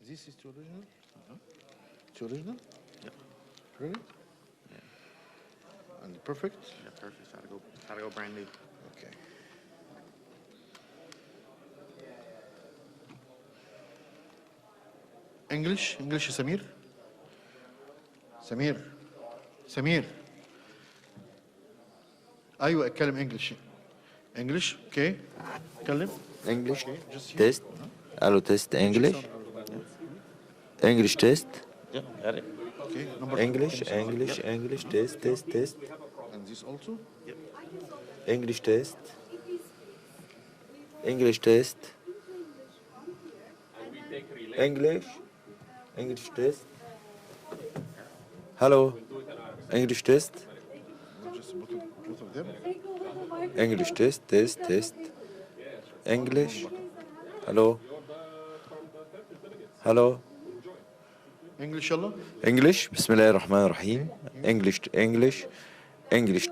This is the original? It's original? Yep. Really? Yeah. And perfect? Yeah, perfect. Gotta go brand new. Okay. English يا سمير. سمير. ايوه اتكلم انجلش اوكي اتكلم. English Okay, just here. test. Hello, test English. English test. Yeah, got it. Okay, number English, two. English, English test, test. And this also? Yep. English test. English test. English test. Hello. English test. Just both of them. English test. English. Hello. English يلا. English. بسم الله الرحمن الرحيم. English test. English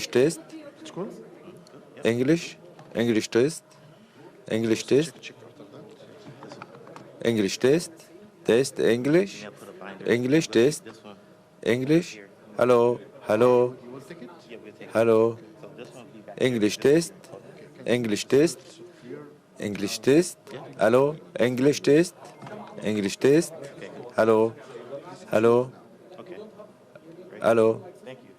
test. It's cool. English test. English test. Check after that. English test. Test English. Yeah, put a binder. English test. This one. English. Hello. You will take it? Yeah, we'll take Hello. So this one you got. English test. English test. English test. Hello. English test. English test. Hello. Okay. Great. Hello. Thank you.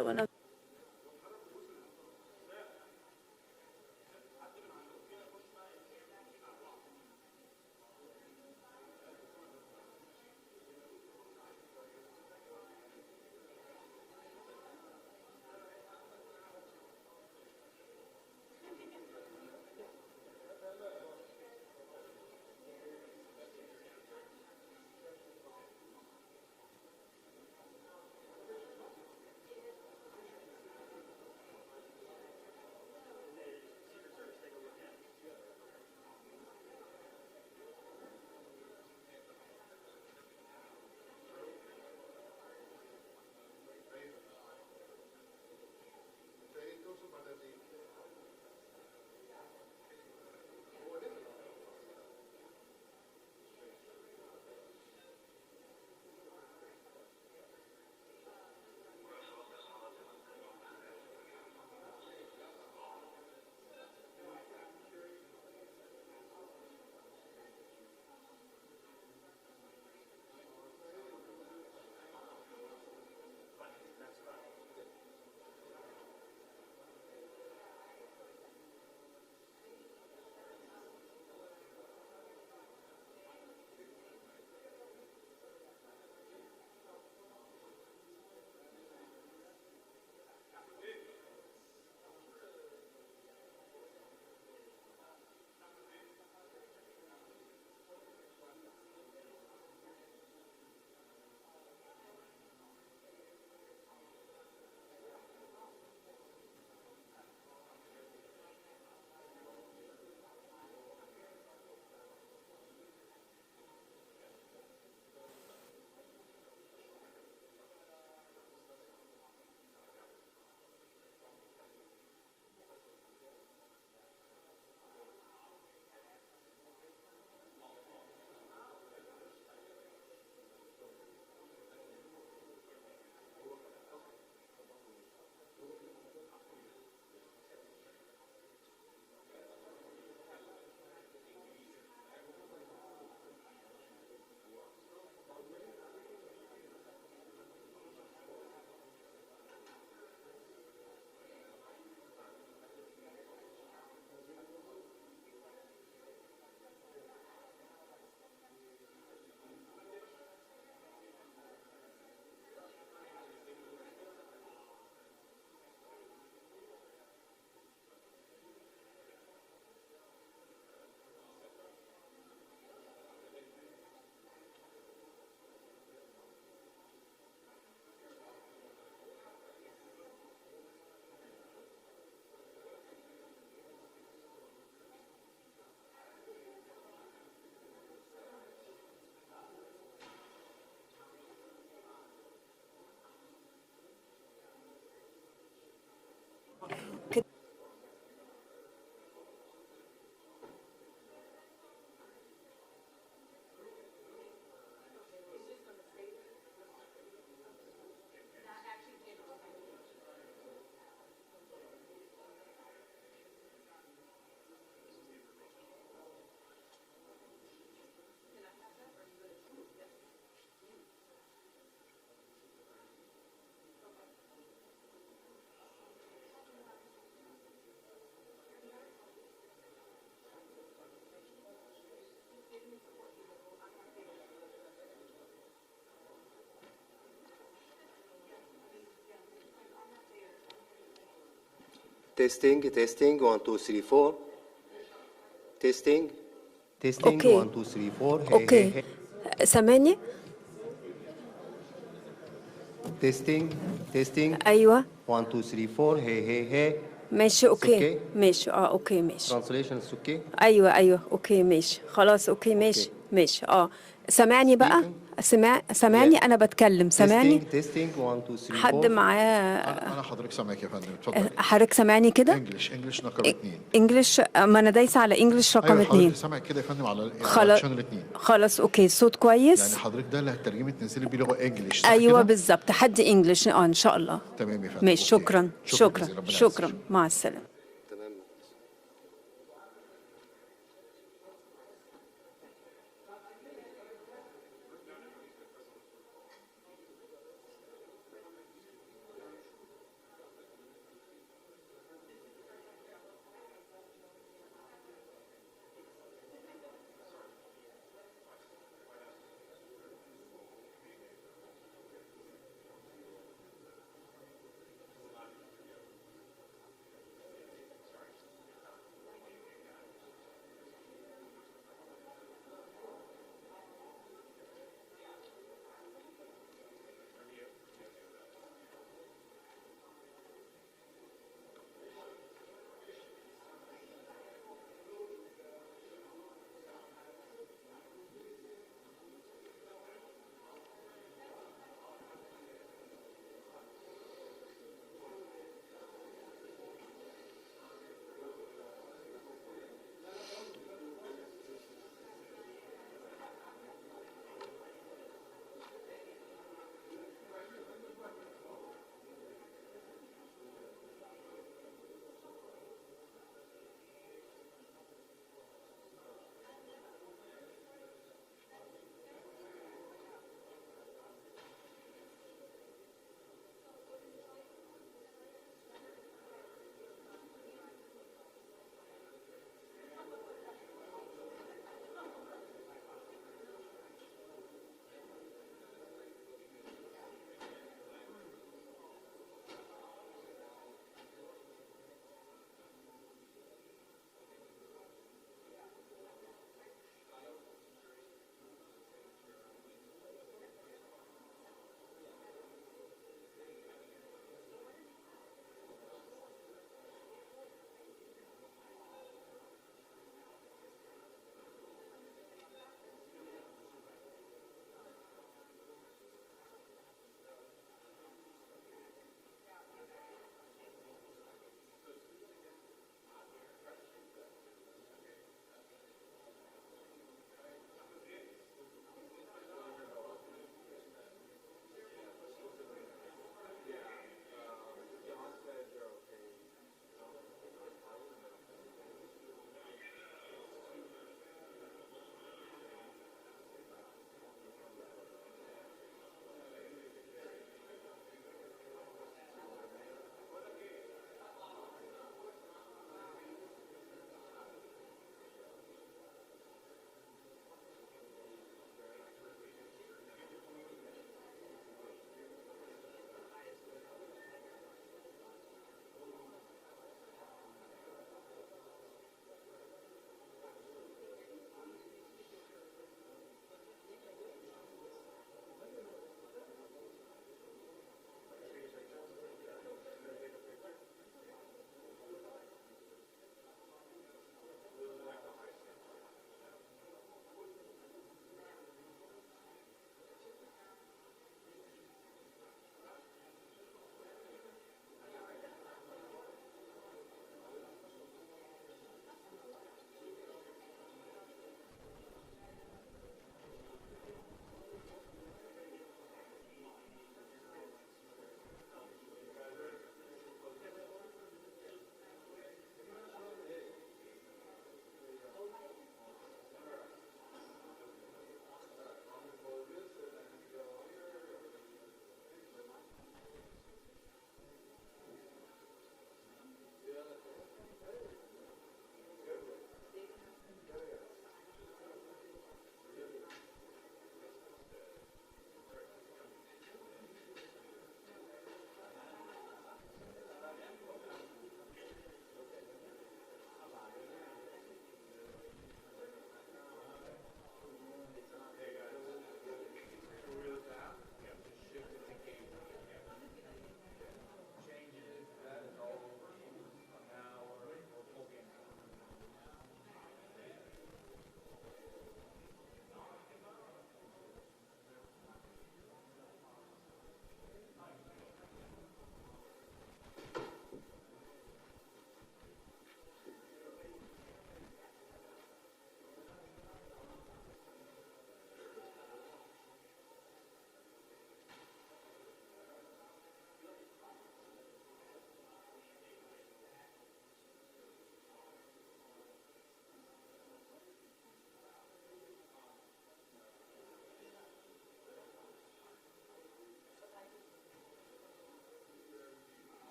طب أنا كده Testing, testing, 1, 2, 3, 4. Testing, testing, أوكي 1, 2, 3, 4. Hey, hey, أوكي hey. سامعني؟ Testing, testing, أيوه 1, 2, 3, 4. Hey, hey, hey. ماشي It's أوكي okay? ماشي أوكي ماشي Translation is okay? أيوه أوكي ماشي خلاص أوكي Okay. ماشي سامعني بقى Speaking? سامعني Yeah. أنا بتكلم سامعني Testing, testing, 1, 2, 3, حد 4. معاه انا حضرتك سامعك يا فندم، اتفضلي. حضرتك سامعني كده انجلش رقم 2. انجلش ما أنا دايسة على انجلش رقم ايوه حضرتك 2 سامعك كده يا فندم على خلاص شانل 2. خلاص أوكي صوت يعني كويس حضرتك ده اللي هترجمي تنزلي بيه لغه انجلش، صح أيوه كده؟ بالظبط حد انجلش إن شاء الله تمام يا فندم. ماشي أوكي. شكرا شكرا جزيلا، ربنا يعزك. شكرا مع السلامة تمام.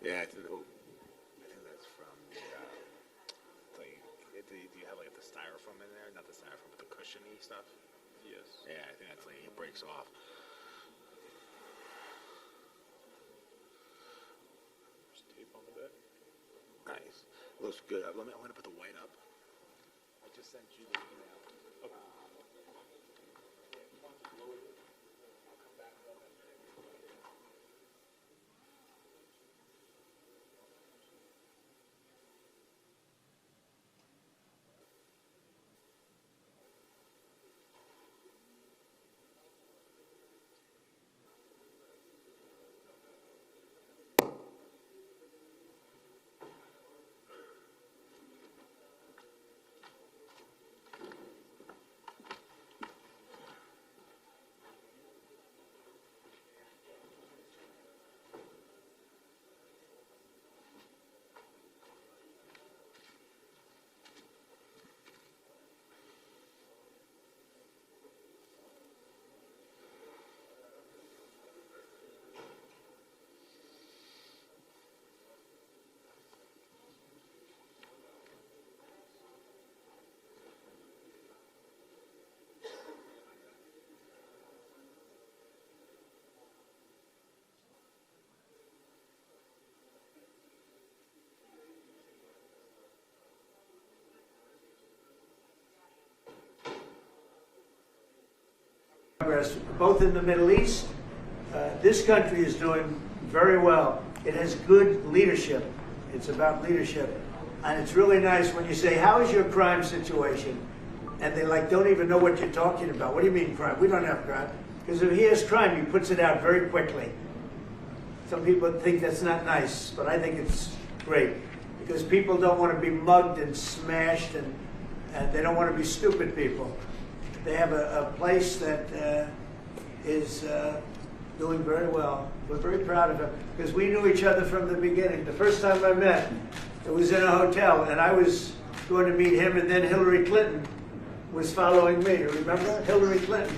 Yeah, I think that's from the, do you have like the styrofoam in there? Not the styrofoam, but the cushiony stuff? Yes. Yeah, I think that's like, it breaks off. There's tape on the bed. Nice. Looks good. I'm gonna put the white up. I just sent you the email. Okay. Progress, both in the Middle East. This country is doing very well. It has good leadership. It's about leadership. And it's really nice when you say, how is your crime situation? And they don't even know what you're talking about. What do you mean crime? We don't have crime. Because if he has crime, he puts it out very quickly. Some people think that's not nice, but I think it's great. Because people don't want to be mugged and smashed, and they don't want to be stupid people. They have a place that is doing very well. We're very proud of him because we knew each other from the beginning. The first time I met, it was in a hotel, and I was going to meet him, and then Hillary Clinton was following me. Remember Hillary Clinton?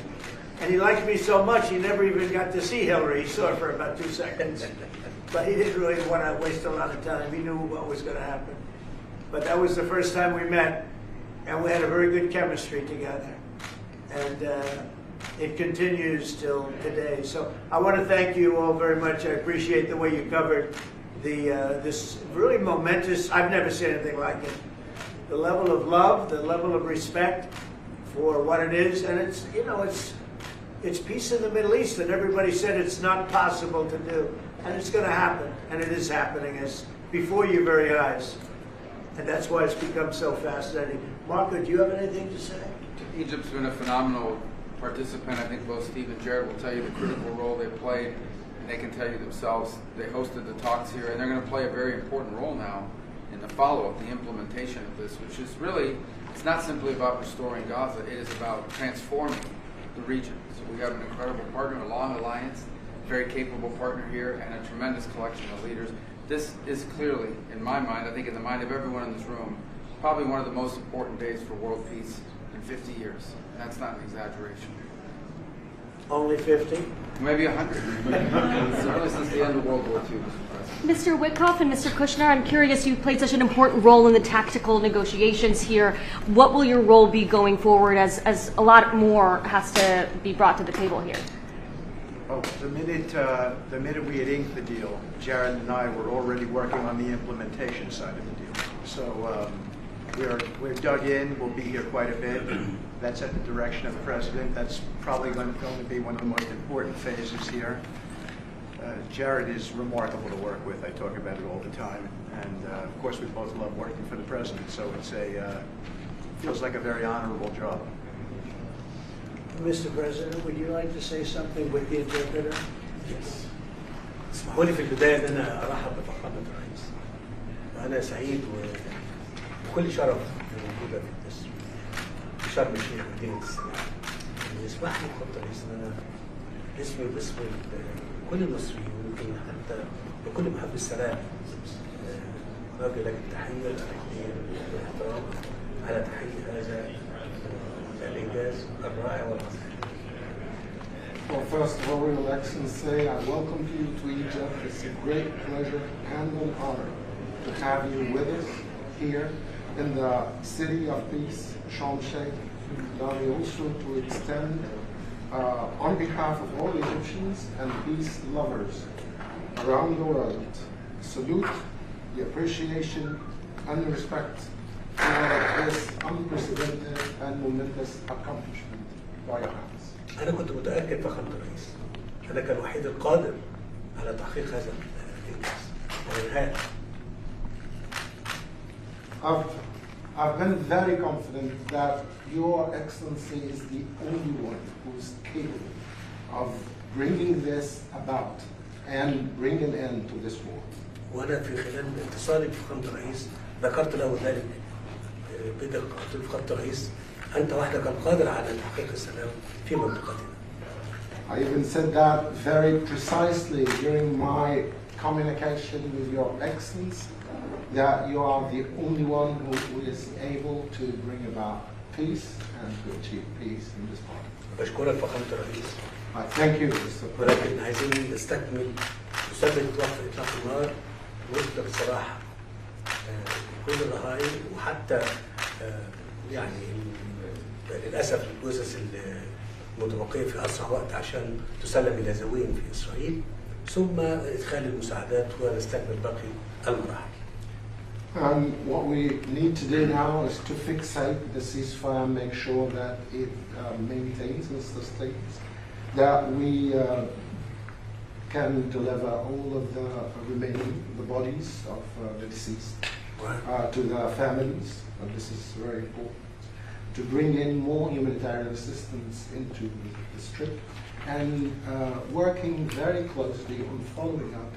And he liked me so much, he never even got to see Hillary. He saw her for about 2 seconds. But he didn't really want to waste a lot of time. He knew what was going to happen. But that was the first time we met, and we had a very good chemistry together. And it continues till today. So I want to thank you all very much. I appreciate the way you covered this really momentous, I've never seen anything like it. The level of love, the level of respect for what it is. And it's, you know, it's peace in the Middle East, and everybody said it's not possible to do. And it's going to happen, and it is happening. It's before your very eyes. And that's why it's become so fascinating. Marco, do you have anything to say? Egypt's been a phenomenal participant. I think both Steve and Jared will tell you the critical role they played, and they can tell you themselves. They hosted the talks here, and they're going to play a very important role now in the follow-up, the implementation of this, which is really, it's not simply about restoring Gaza, it is about transforming the region. So we have an incredible partner, a long alliance, very capable partner here, and a tremendous collection of leaders. This is clearly, in my mind, I think in the mind of everyone in this room, probably one of the most important days for world peace in 50 years. And that's not an exaggeration. Only 50? Maybe 100. Certainly since the end of World War II, Mr. President. Mr. Witkoff and Mr. Kushner, I'm curious, you played such an important role in the tactical negotiations here. What will your role be going forward as a lot more has to be brought to the table here? Oh, the minute we had inked the deal, Jared and I were already working on the implementation side of the deal. So we're dug in. We'll be here quite a bit. That's at the direction of the president. That's probably going to be one of the most important phases here. Jared is remarkable to work with. I talk about it all the time. And of course, we both love working for the president. So it's feels like a very honorable job. Mr. President, would you like to say something with the interpreter? Yes. اسمحوا لي في البداية أن أنا أرحب بفخامة الرئيس. أنا سعيد وكل شرف بوجودك في شرم الشيخ مدينة السلام. يسمح لي فخامة الرئيس أن أنا اسمي وباسم كل المصريين ويمكن حتى لكل محب السلام أوجه لك التحية الأخيرة والاحترام على تحقيق هذا الإنجاز الرائع والعظيم. Well, first of all, Your Excellency, I welcome you to Egypt. It's a great pleasure and an honor to have you with us here in the city of peace, Sharm el-Sheikh. Allow me also to extend, on behalf of all Egyptians and peace lovers around the world, salute, the appreciation, and the respect for this unprecedented and momentous accomplishment by your hands. أنا كنت متأكد فخامة الرئيس أنا كان الوحيد القادر على تحقيق هذا الإنجاز والإنهاء. I've been very confident that Your Excellency is the only one who is capable of bringing this about and bringing an end to this war. وأنا في خلال اتصالي بفخامة الرئيس ذكرت له ذلك بدقة. قلت له فخامة الرئيس أنت وحدك القادر على تحقيق السلام في منطقتنا. I even said that very precisely during my communication with Your Excellency, that you are the only one who is able to bring about peace and to achieve peace in this part. بشكرك فخامة الرئيس. I thank you, Mr. President. ولكن عايزين نستكمل نثبت وقف إطلاق النار ونطلق السراح كل الرهائن وحتى يعني للأسف الجثث المتبقية في أسرع وقت عشان تسلم إلى ذويهم في إسرائيل ثم إدخال المساعدات ونستكمل باقي المراحل. What we need to do now is to fixate the ceasefire, make sure that it maintains and sustains, that we can deliver all of the remaining, the bodies of the deceased to the families, and this is very important, to bring in more humanitarian assistance into the strip, and working very closely on following up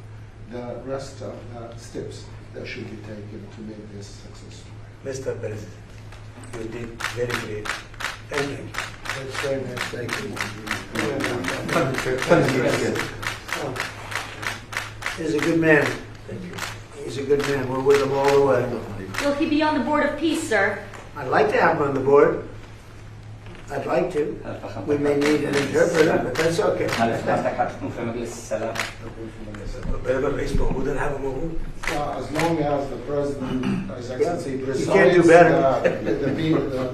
the rest of the steps that should be taken to make this successful. Mr. President, you did very great. Thank you. That's very nice. Thank you. He's a good man. Thank you. He's a good man. We're with him all the way. Will he be on the Board of Peace, sir? I'd like to have him on the board. I'd like to. We may need an interpreter, but that's okay. الرئيس موجود أنا هبقى موجود. As long as the President, His Excellency, You can't do better.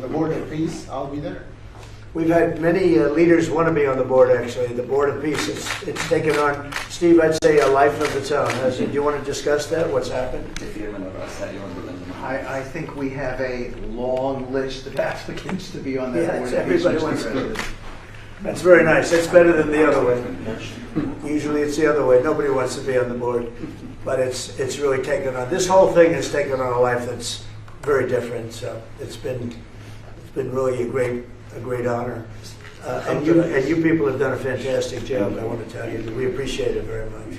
the Board of Peace, I'll be there. We've had many leaders want to be on the board, actually. The Board of Peace, it's taken on, Steve, I'd say a life of its own. Do you want to discuss that, what's happened? I think we have a long list of applicants to be on that board. Everybody wants to. That's very nice. That's better than the other way. Usually it's the other way. Nobody wants to be on the board. But it's really taken on, this whole thing has taken on a life that's very different. So it's been really a great honor. And you people have done a fantastic job. I want to tell you that we appreciate it very much.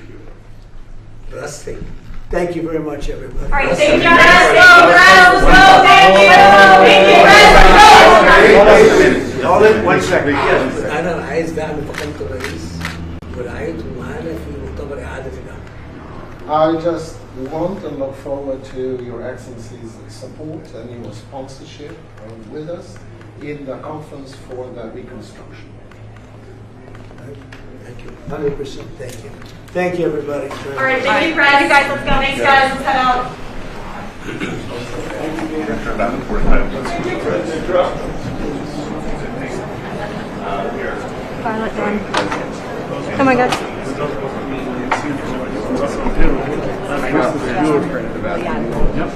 Rusty. Thank you very much, everybody. All right, thank you. Let's go, thank you. Hold it, 1 second. Yes. أنا عايز دعم فخامة الرئيس ورعايته معانا في مؤتمر إعادة الأمن. I just want and look forward to Your Excellency's support and your sponsorship with us in the conference for the reconstruction. Thank you. 100%. Thank you. Thank you, everybody. All right, thank you, guys. Let's go. Thanks, guys. Let's head out. Violet done. Come on, guys. Yep.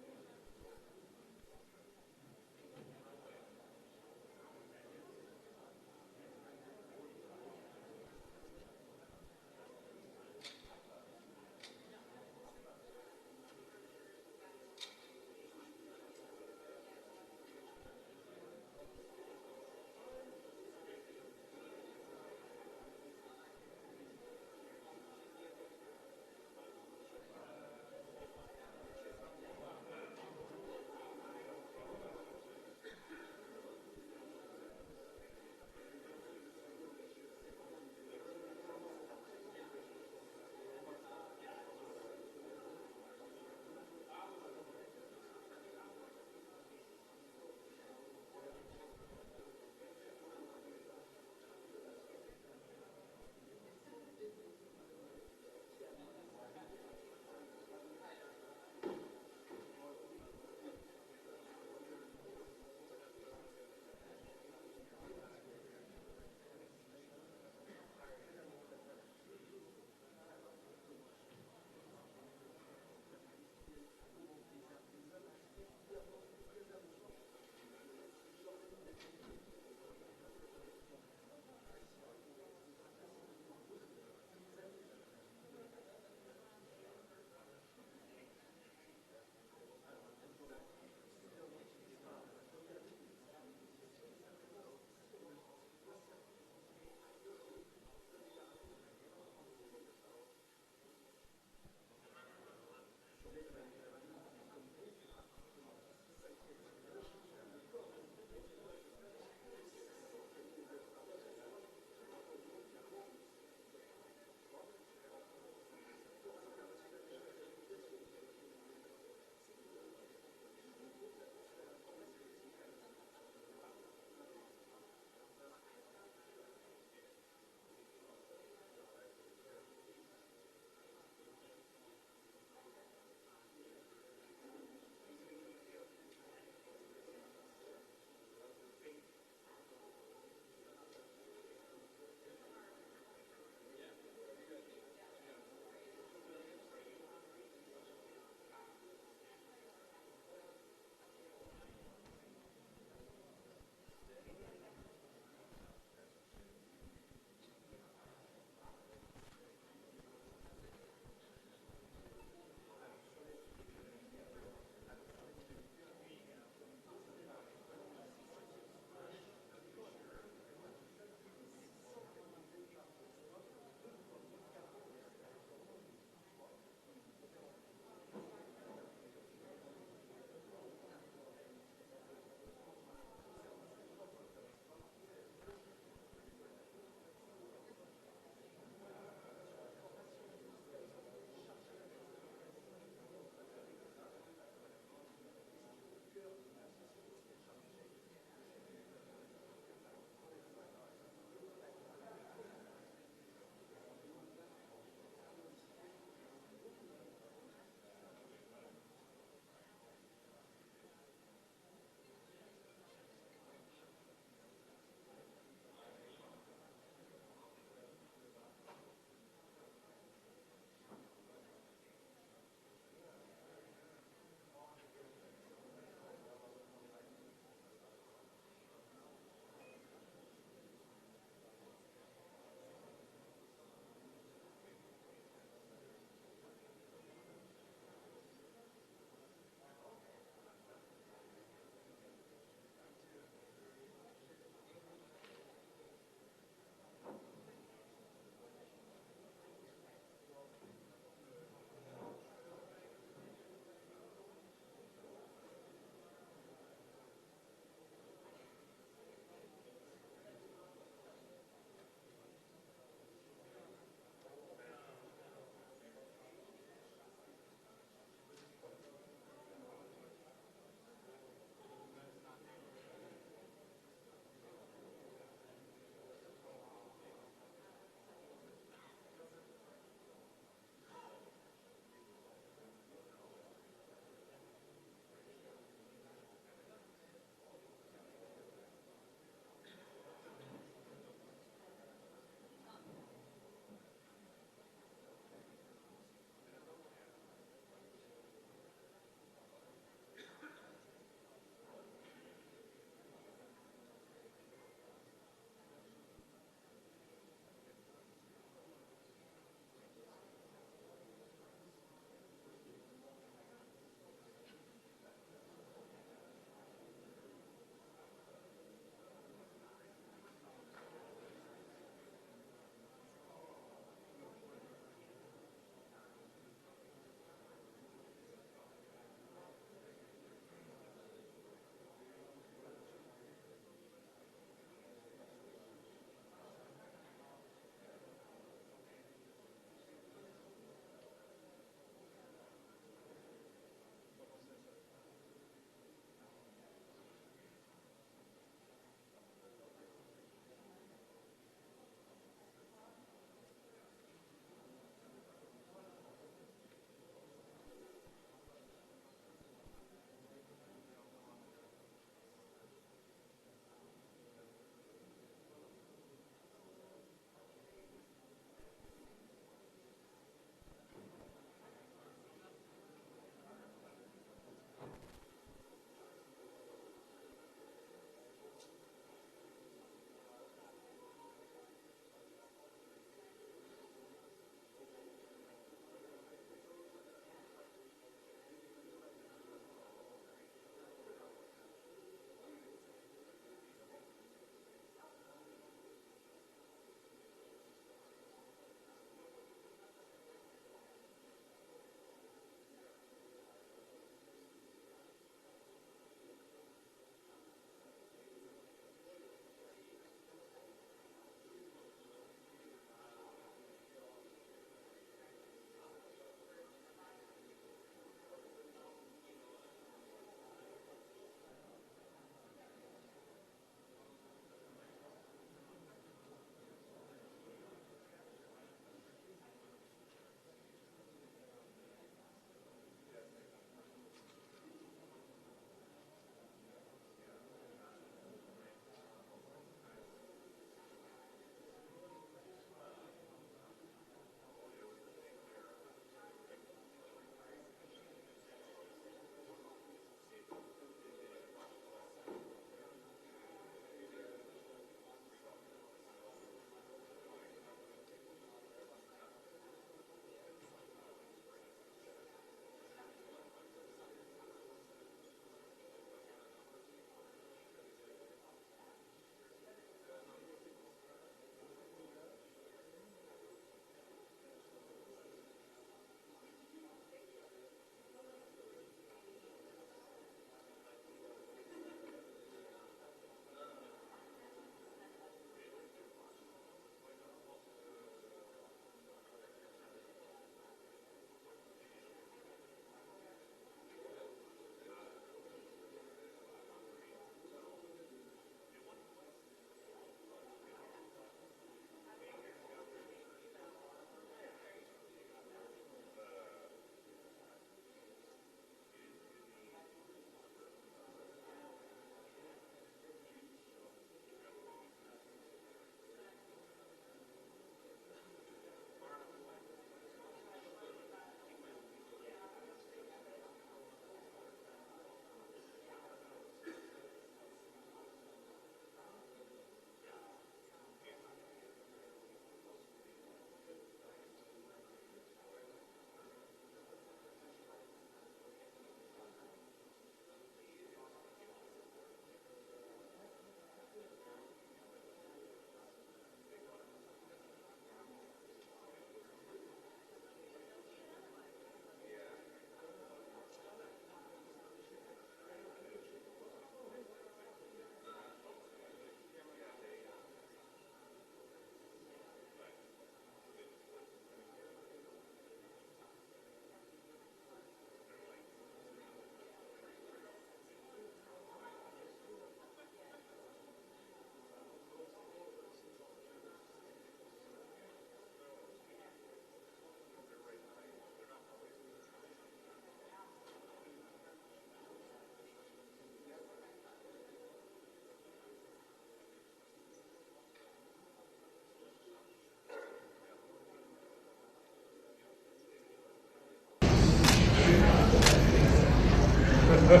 You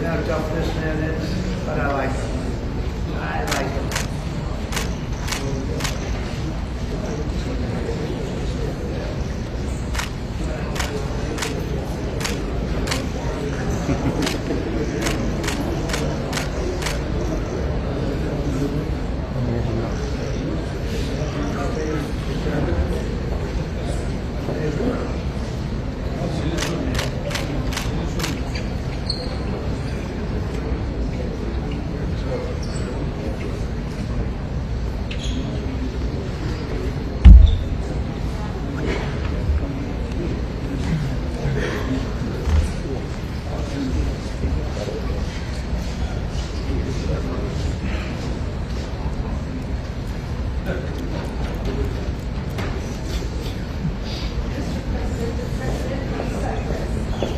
know how tough this man is, but I like him. I like him.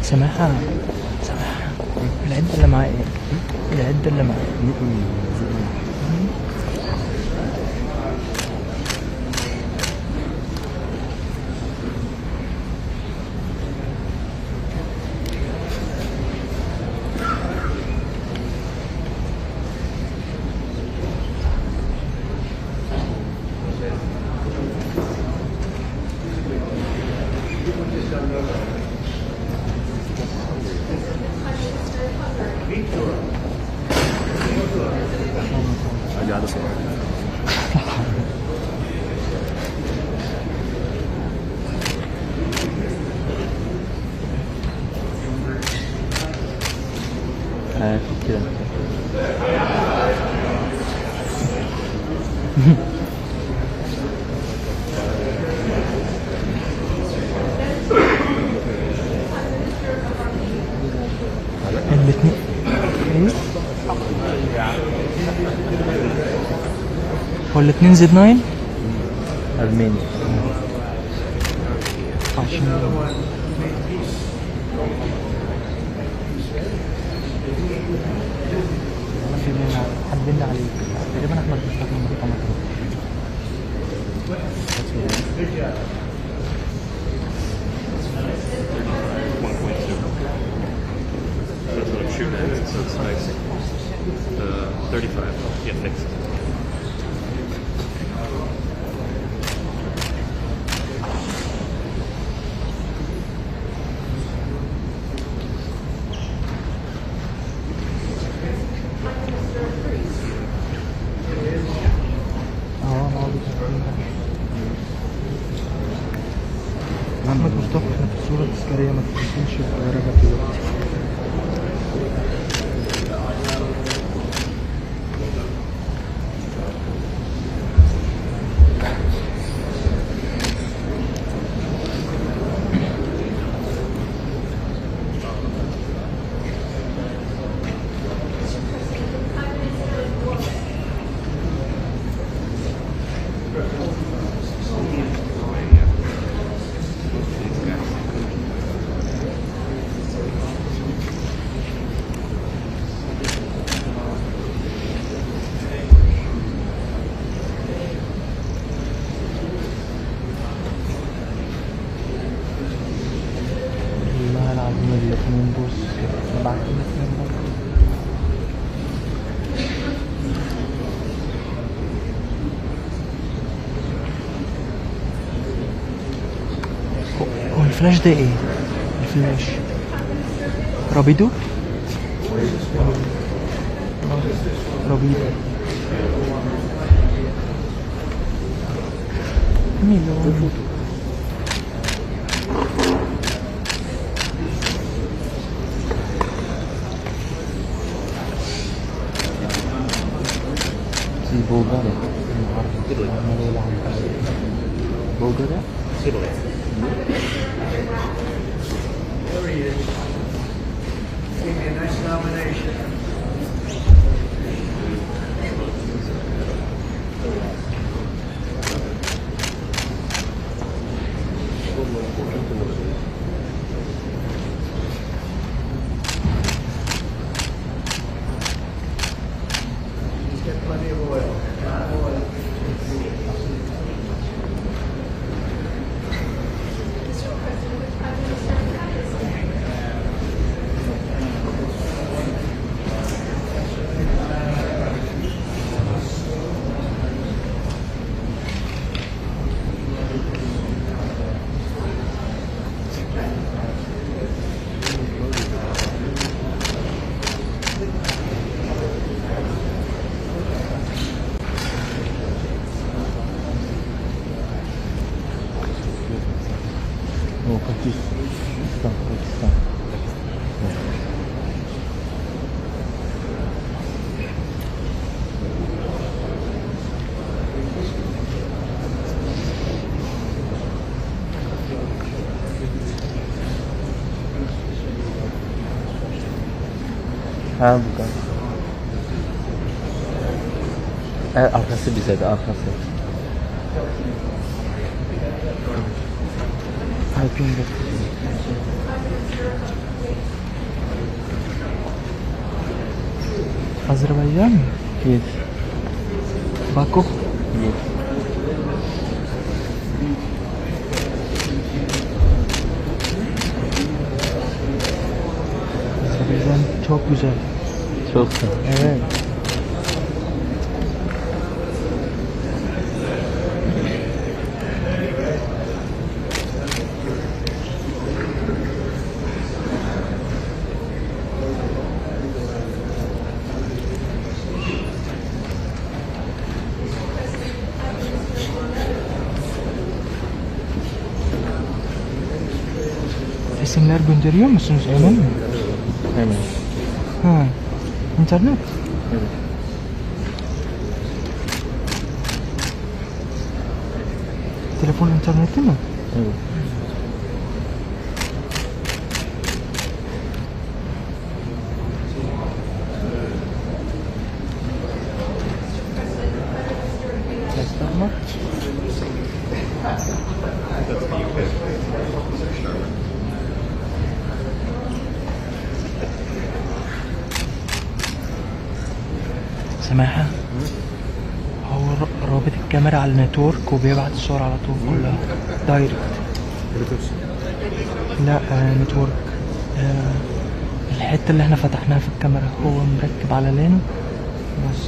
سماحة العدة اللي معايا العدة اللي معايا كده الاثنين هو الاثنين زد 9 ألماني حدنا عليك تقريبا احنا بنستخدم رقم That's what I'm shooting at, so it's nice. 35, yeah, fixed. محمد مصطفى احنا في الصورة التذكارية ما تنسيش الدرجة دلوقتي الاثنين بص بعد الاثنين هو الفلاش ده ايه؟ الفلاش رابيدو؟ رابيدو ميلون Bulgaria. Bulgaria? Italy. There he is. Give me a nice nomination. Just get plenty of oil. Pakistan. Ha bukan. Arkası bize de arkası. Alpin Azerbaycan mı? Yes. Baku? Yes. Azerbaycan çok güzel. Çok güzel. Evet. Resimler gönderiyor musunuz? Hemen mi? Hemen. Ha. İnternet? Evet. Telefon interneti mi? Evet. Gösterme. سماحة هو رابط الكاميرا على النتورك وبيبعت الصور على طول كلها دايركت. لا نتورك. الحتة اللي احنا فتحناها في الكاميرا هو مركب على لين بس.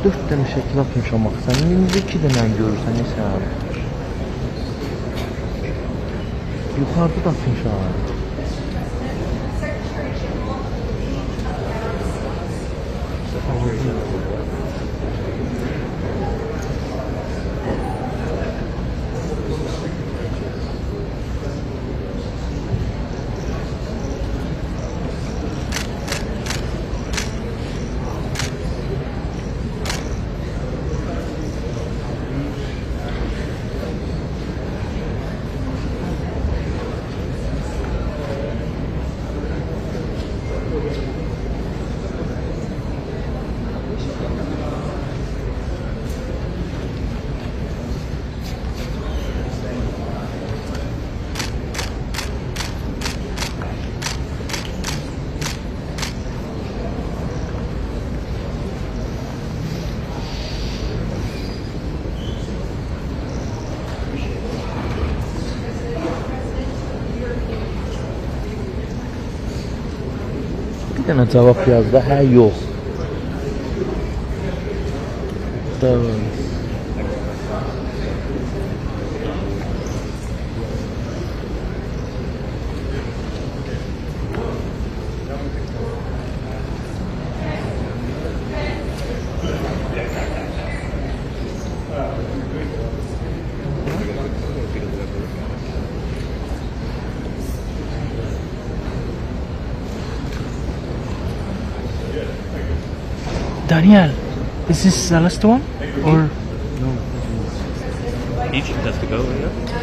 4 dənə şəkil atmışam axı. Sən indi 2 dənə görürsən, nəsə abi. Yuxarıda da atmışam. Bir dənə cavab yaz da, hə, yox. Tamam. Daniel, is this the last one? Or No. Each has to go, yeah?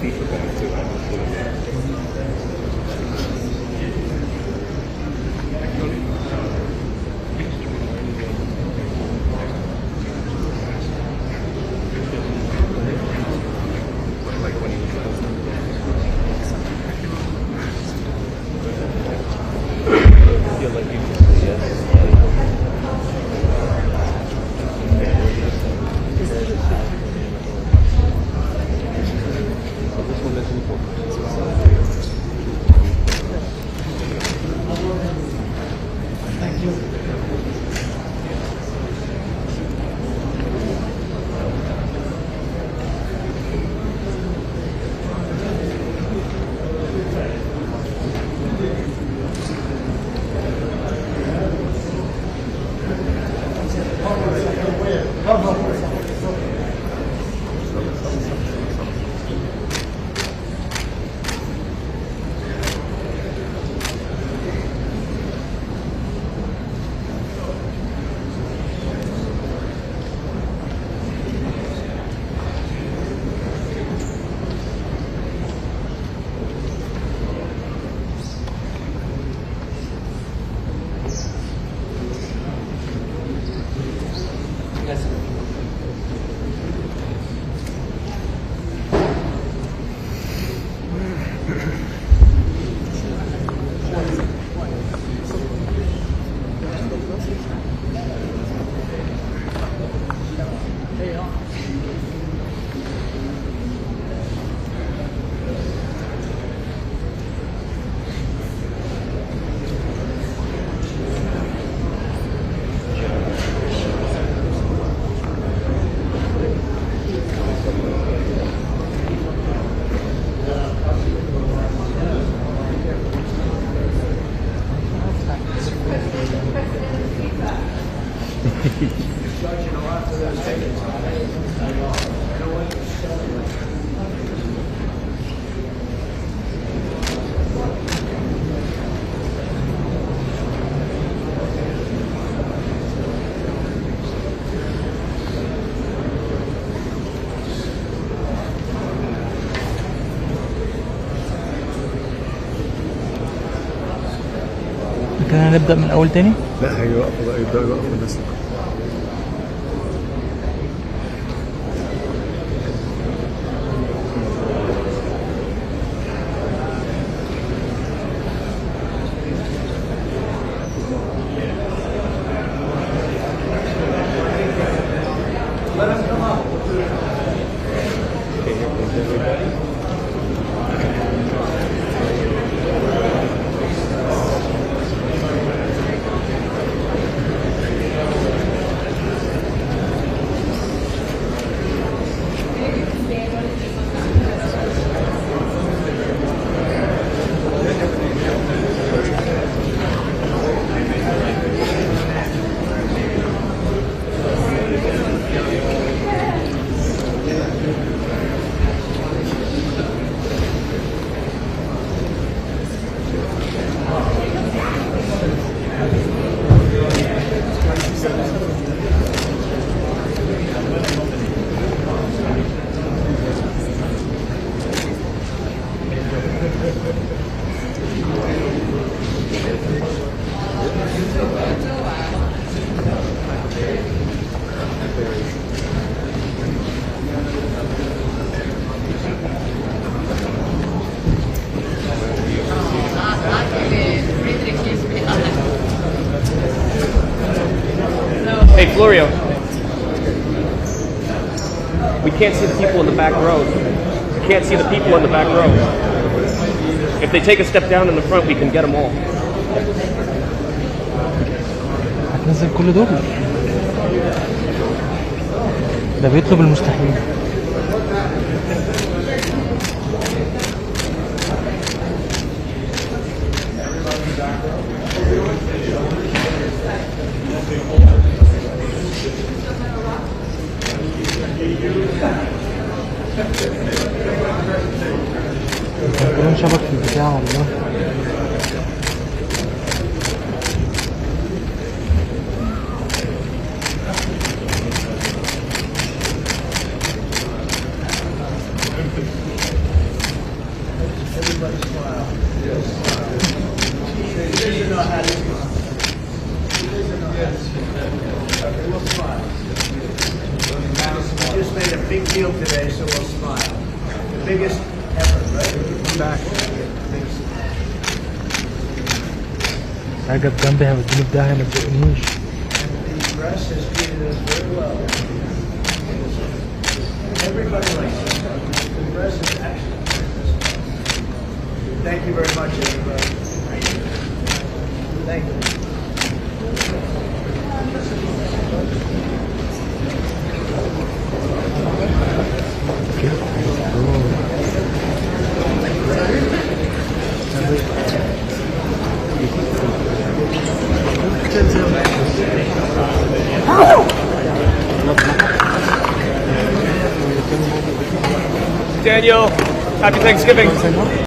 FIFA bag too. I almost put it there. كده هنبدأ من أول تاني؟ لا هيوقفوا بقى يبدأوا يوقفوا الناس. Hey, Florio. We can't see the people in the back row. We can't see the people in the back row. If they take a step down in the front, we can get them all. هتنزل كل دول؟ ده بيطلب المستحيل. كلهم شبك في البتاع والله. today, so we'll smile. The biggest effort, right? Back. رجب جنبي هيوديني في داهية ما تزقنيش. The press has treated us very well. Everybody likes us. The press is actually treated us well. Thank you very much, everybody. Thank you. Daniel, happy Thanksgiving.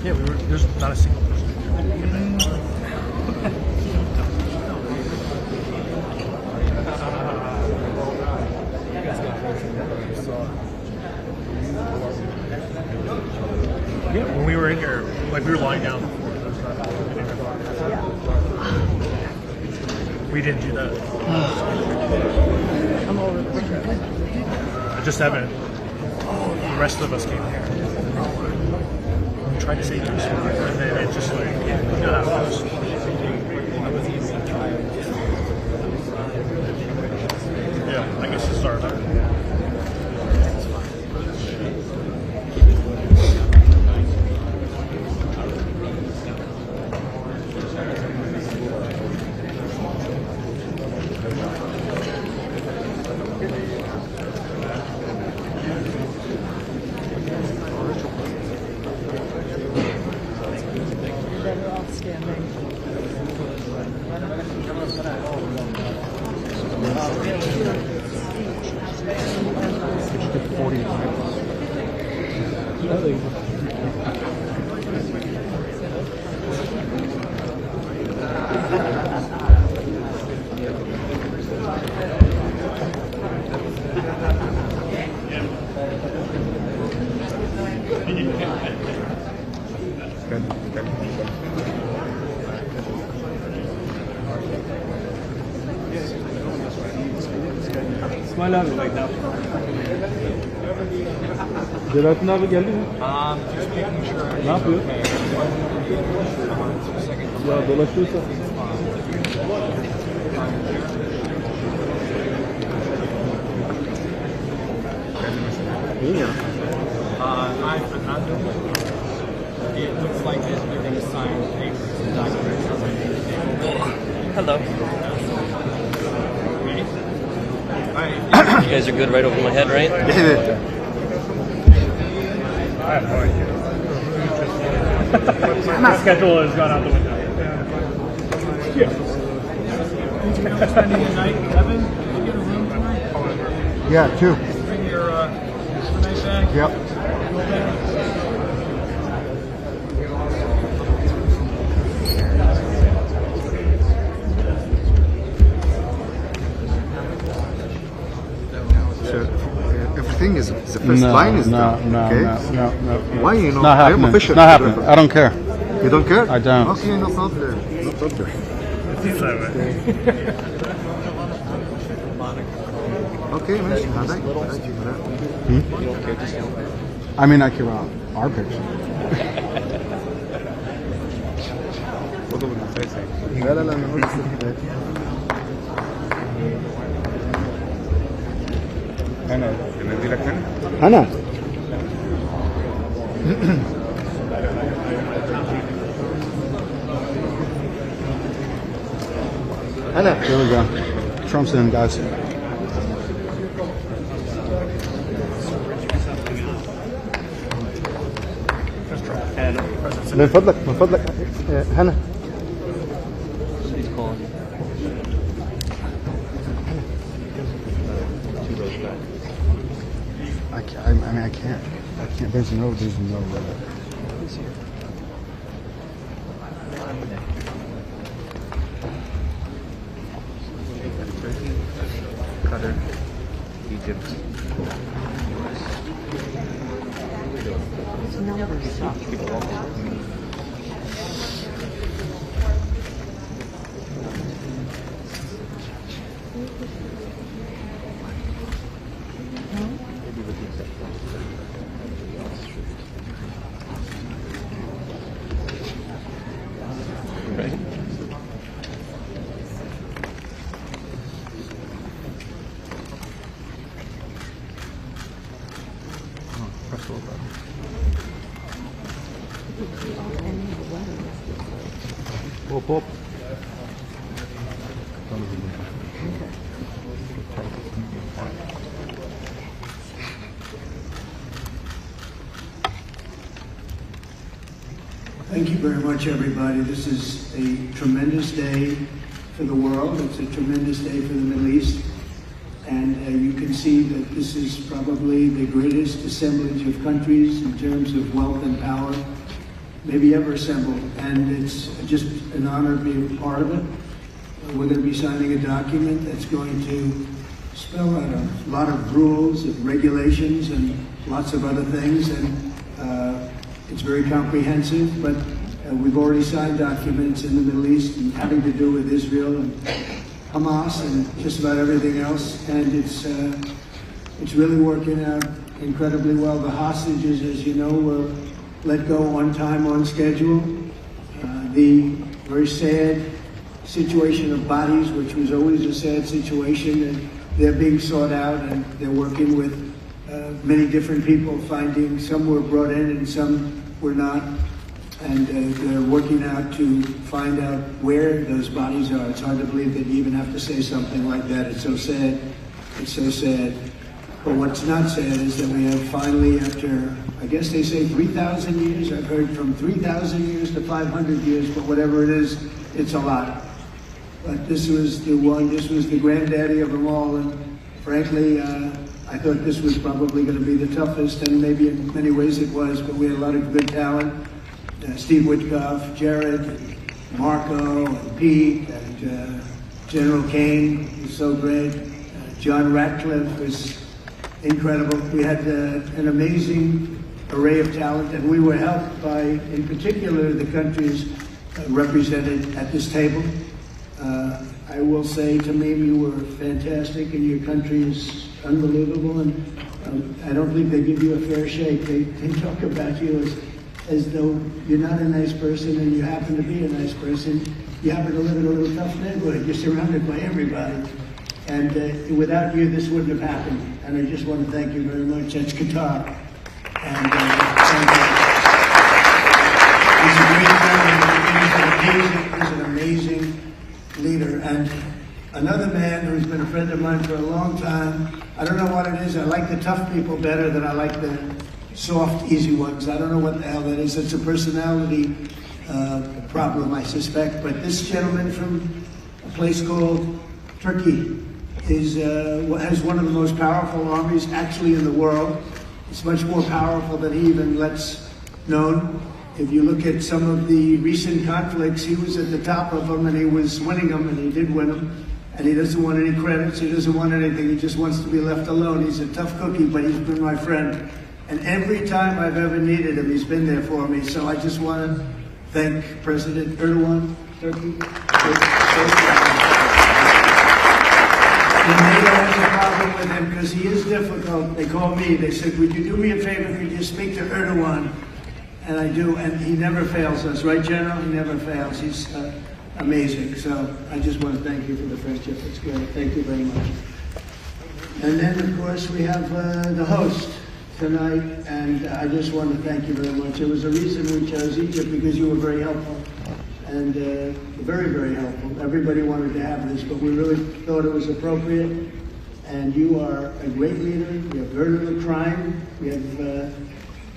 Yeah, there's not a single person. Yeah, when we were in here, like we were lying down before. We didn't do that. I just haven't. The rest of us came here. We tried to say things, and then it just like, you know how it goes. Yeah, I guess it started. İsmail abi. Celalettin abi geldi mi? Ne yapıyor? Ya dolaşıyorsa. I'm not doing it. It looks like they're going to sign papers and documents. Hello. You guys are good right over my head, right? I have no idea. My schedule has gone out the window. Yeah. Spending the night, Kevin? Did you get a room tonight? Yeah, 2. Bring your night bag? Yep. Everything is the first line is done. Okay? No. Why you know? Not I am happening. official. Not happening. I don't care. You don't care? I don't. Okay, no problem. No problem. Okay, ماشي هذا. I mean, I care about our picture. لا لا لا أنا هو السلك أنا أنزل لك أنا؟ أنا Here we go. Trump's in, guys. من فضلك هنا. I mean, I can't. There's no. Qatar, Egypt. Right. Pop. Thank you very much, everybody. This is a tremendous day for the world. It's a tremendous day for the Middle East. And you can see that this is probably the greatest assemblage of countries in terms of wealth and power maybe ever assembled. And it's just an honor to be a part of it. We're going to be signing a document that's going to spell out a lot of rules and regulations and lots of other things. And it's very comprehensive, but we've already signed documents in the Middle East and having to do with Israel and Hamas and just about everything else, and it's really working out incredibly well. The hostages, as you know, were let go on time, on schedule. The very sad situation of bodies, which was always a sad situation, and they're being sought out, and they're working with many different people, finding some were brought in and some were not. And they're working out to find out where those bodies are. It's hard to believe that you even have to say something like that. It's so sad. It's so sad. But what's not sad is that we have finally, after, I guess they say 3,000 years, I've heard from 3,000 years to 500 years, but whatever it is, it's a lot. But this was the one, this was the granddaddy of them all, and frankly, I thought this was probably going to be the toughest, and maybe in many ways it was, but we had a lot of good talent. Steve Witkoff, Jared, and Marco, and Pete, and General Kane was so great. John Ratcliffe was incredible. We had an amazing array of talent, and we were helped by, in particular, the countries represented at this table. I will say, Tamim, you were fantastic, and your country is unbelievable, and I don't think they give you a fair shake. They talk about you as though you're not a nice person and you happen to be a nice person. You happen to live in a little tough neighborhood. You're surrounded by everybody. And without you, this wouldn't have happened. And I just want to thank you very much. That's Qatar. And he's an amazing leader. And another man who's been a friend of mine for a long time, I don't know what it is. I like the tough people better than I like the soft, easy ones. I don't know what the hell that is. It's a personality problem, I suspect. But this gentleman from a place called Turkey has one of the most powerful armies actually in the world. It's much more powerful than he even lets known. If you look at some of the recent conflicts, he was at the top of them and he was winning them, and he did win them. And he doesn't want any credits. He doesn't want anything. He just wants to be left alone. He's a tough cookie, but he's been my friend. And every time I've ever needed him, he's been there for me. So I just want to thank President Erdogan, Turkey. And NATO has a problem with him because he is difficult. They called me. They said, would you do me a favor? Could you speak to Erdogan? And I do. And he never fails us. Right, General? He never fails. He's amazing. So I just want to thank you for the friendship. It's good. Thank you very much. And then, of course, we have the host tonight, and I just want to thank you very much. There was a reason we chose Egypt, because you were very helpful, and very, very helpful. Everybody wanted to have this, but we really thought it was appropriate, and you are a great leader. You have very little crime. You have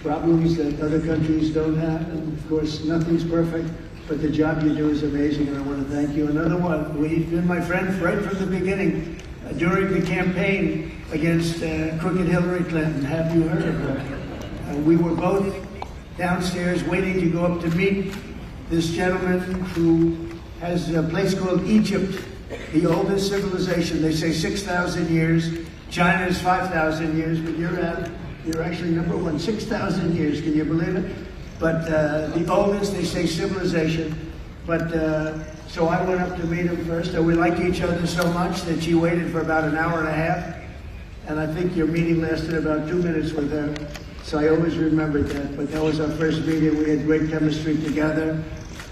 problems that other countries don't have, and of course, nothing's perfect, but the job you do is amazing, and I want to thank you. Another one, we've been my friend right from the beginning. During the campaign against crooked Hillary Clinton, have you heard of her? We were both downstairs waiting to go up to meet this gentleman who has a place called Egypt, the oldest civilization. They say 6,000 years. China is 5,000 years, but you're actually number one. 6,000 years, can you believe it? But the oldest, they say, civilization. But so I went up to meet him first, and we liked each other so much that she waited for about an hour and a half. And I think your meeting lasted about 2 minutes with her. So I always remembered that. But that was our first meeting. We had great chemistry together.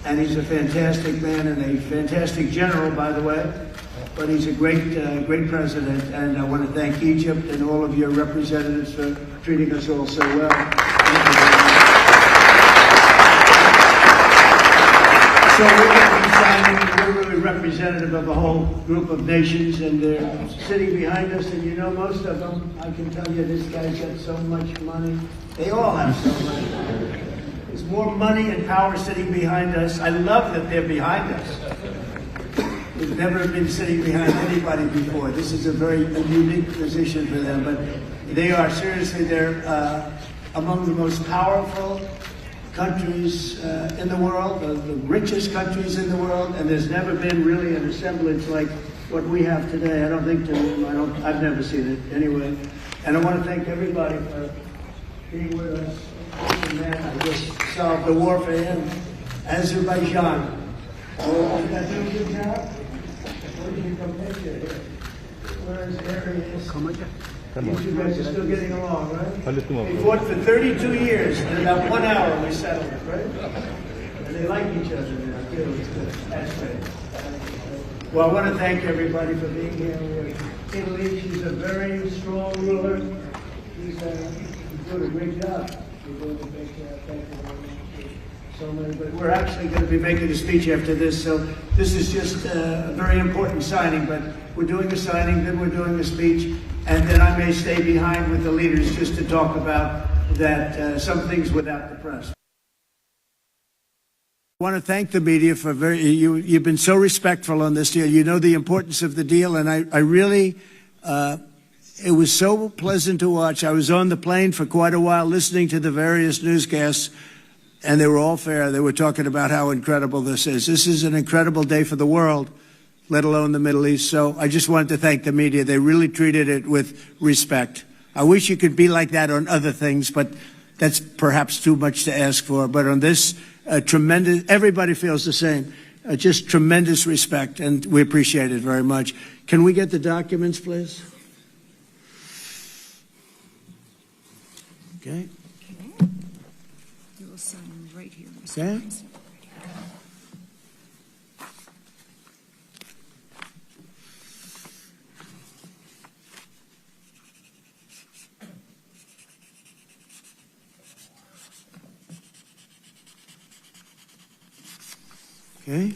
And he's a fantastic man and a fantastic general, by the way. But he's a great, great president. And I want to thank Egypt and all of your representatives for treating us all so well. Thank you very much. So we're going to be signing, we're really representative of a whole group of nations, and they're sitting behind us, and you know most of them. I can tell you this guy's got so much money. They all have so much money. There's more money and power sitting behind us. I love that they're behind us. They've never been sitting behind anybody before. This is a very unique position for them, but they are seriously, they're among the most powerful countries in the world, the richest countries in the world, and there's never been really an assemblage like what we have today. I don't think I've never seen it anyway. And I want to thank everybody for being with us. Man, I just solved the war for him. Azerbaijan. Oh, did I do a good job? Where did you come picture here? Where is areas? Come on. You guys are still getting along, right? We fought for 32 years. In about 1 hour we settled it, right? And they like each other now, too. It's good. That's great. Well, I want to thank everybody for being here. Italy, she's a very strong ruler. She's doing a great job. You're doing a great job. Thank you very much. So many, but we're actually going to be making a speech after this, so this is just a very important signing, but we're doing a signing, then we're doing a speech, and then I may stay behind with the leaders just to talk about that, some things without the press. I want to thank the media for you've been so respectful on this deal. You know the importance of the deal, and I really, it was so pleasant to watch. I was on the plane for quite a while listening to the various newscasts, and they were all fair. They were talking about how incredible this is. This is an incredible day for the world, let alone the Middle East. So I just wanted to thank the media. They really treated it with respect. I wish you could be like that on other things, but that's perhaps too much to ask for. But on this, tremendous, everybody feels the same. Just tremendous respect, and we appreciate it very much. Can we get the documents, please? Okay. Right here. Okay. Okay.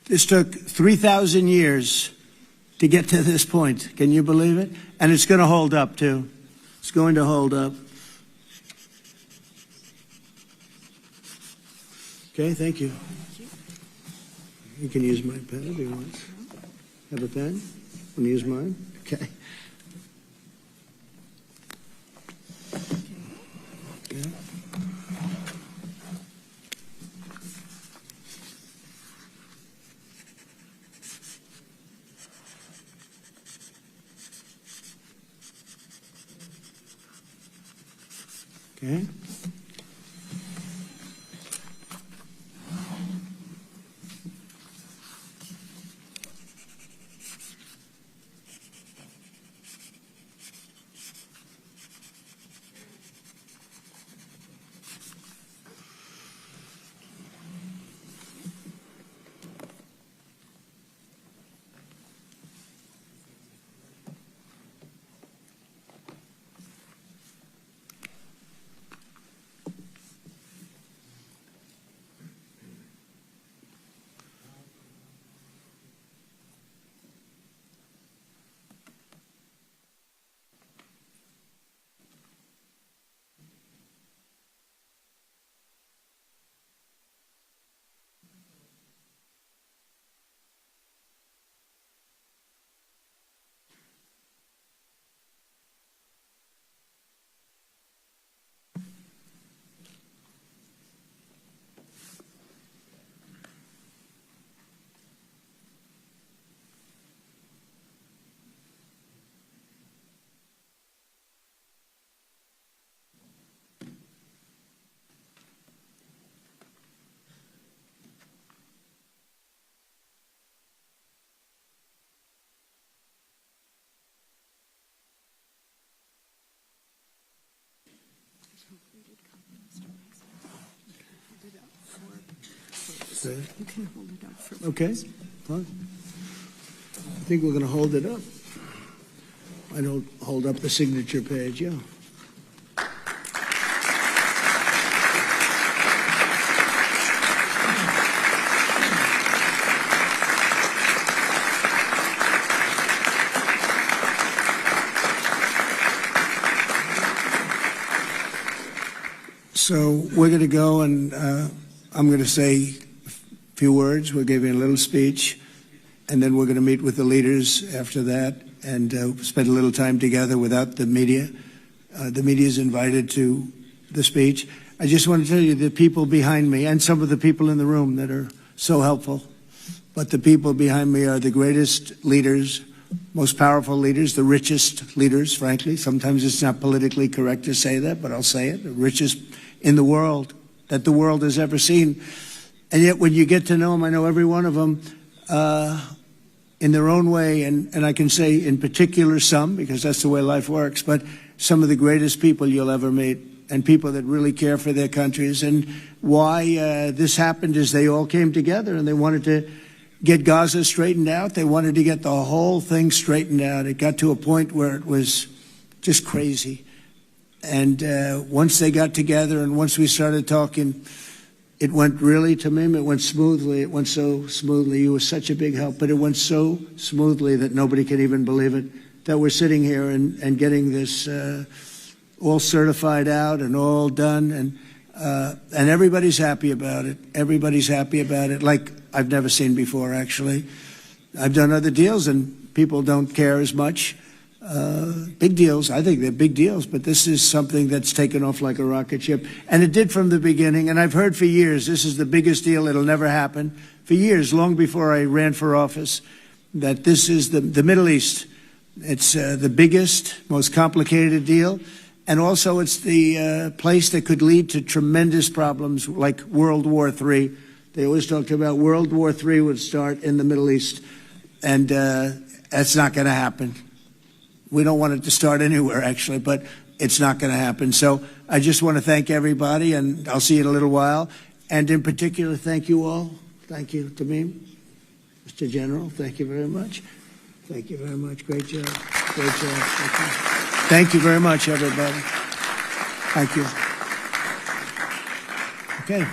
This took 3,000 years to get to this point. Can you believe it? And it's going to hold up, too. It's going to hold up. Okay, thank you. You can use my pen if you want. Have a pen? Want to use mine? Okay. Okay. Okay. You can hold it up for Okay. Fine. I think we're going to hold it up. I don't hold up the signature page, yeah. So we're going to go and I'm going to say a few words. We'll give you a little speech, and then we're going to meet with the leaders after that and spend a little time together without the media. The media is invited to the speech. I just want to tell you the people behind me and some of the people in the room that are so helpful, but the people behind me are the greatest leaders, most powerful leaders, the richest leaders, frankly. Sometimes it's not politically correct to say that, but I'll say it, the richest in the world that the world has ever seen. And yet when you get to know them, I know every one of them in their own way, and I can say in particular some, because that's the way life works, but some of the greatest people you'll ever meet, and people that really care for their countries. And why this happened is they all came together and they wanted to get Gaza straightened out. They wanted to get the whole thing straightened out. It got to a point where it was just crazy. And once they got together and once we started talking, it went really, Tamim, it went smoothly. It went so smoothly. You were such a big help, but it went so smoothly that nobody can even believe it, that we're sitting here and getting this all certified out and all done, and everybody's happy about it. Everybody's happy about it, like I've never seen before, actually. I've done other deals, and people don't care as much. Big deals, I think they're big deals, but this is something that's taken off like a rocket ship, and it did from the beginning, and I've heard for years, this is the biggest deal, it'll never happen. For years, long before I ran for office, that this is the Middle East. It's the biggest, most complicated deal. And also it's the place that could lead to tremendous problems like World War III. They always talked about World War III would start in the Middle East. And that's not going to happen. We don't want it to start anywhere, actually, but it's not going to happen. So I just want to thank everybody, and I'll see you in a little while. And in particular, thank you all. Thank you, Tamim. Mr. General, thank you very much. Thank you very much. Great job. Great job. Thank you. Thank you very much, everybody. Thank you. Okay.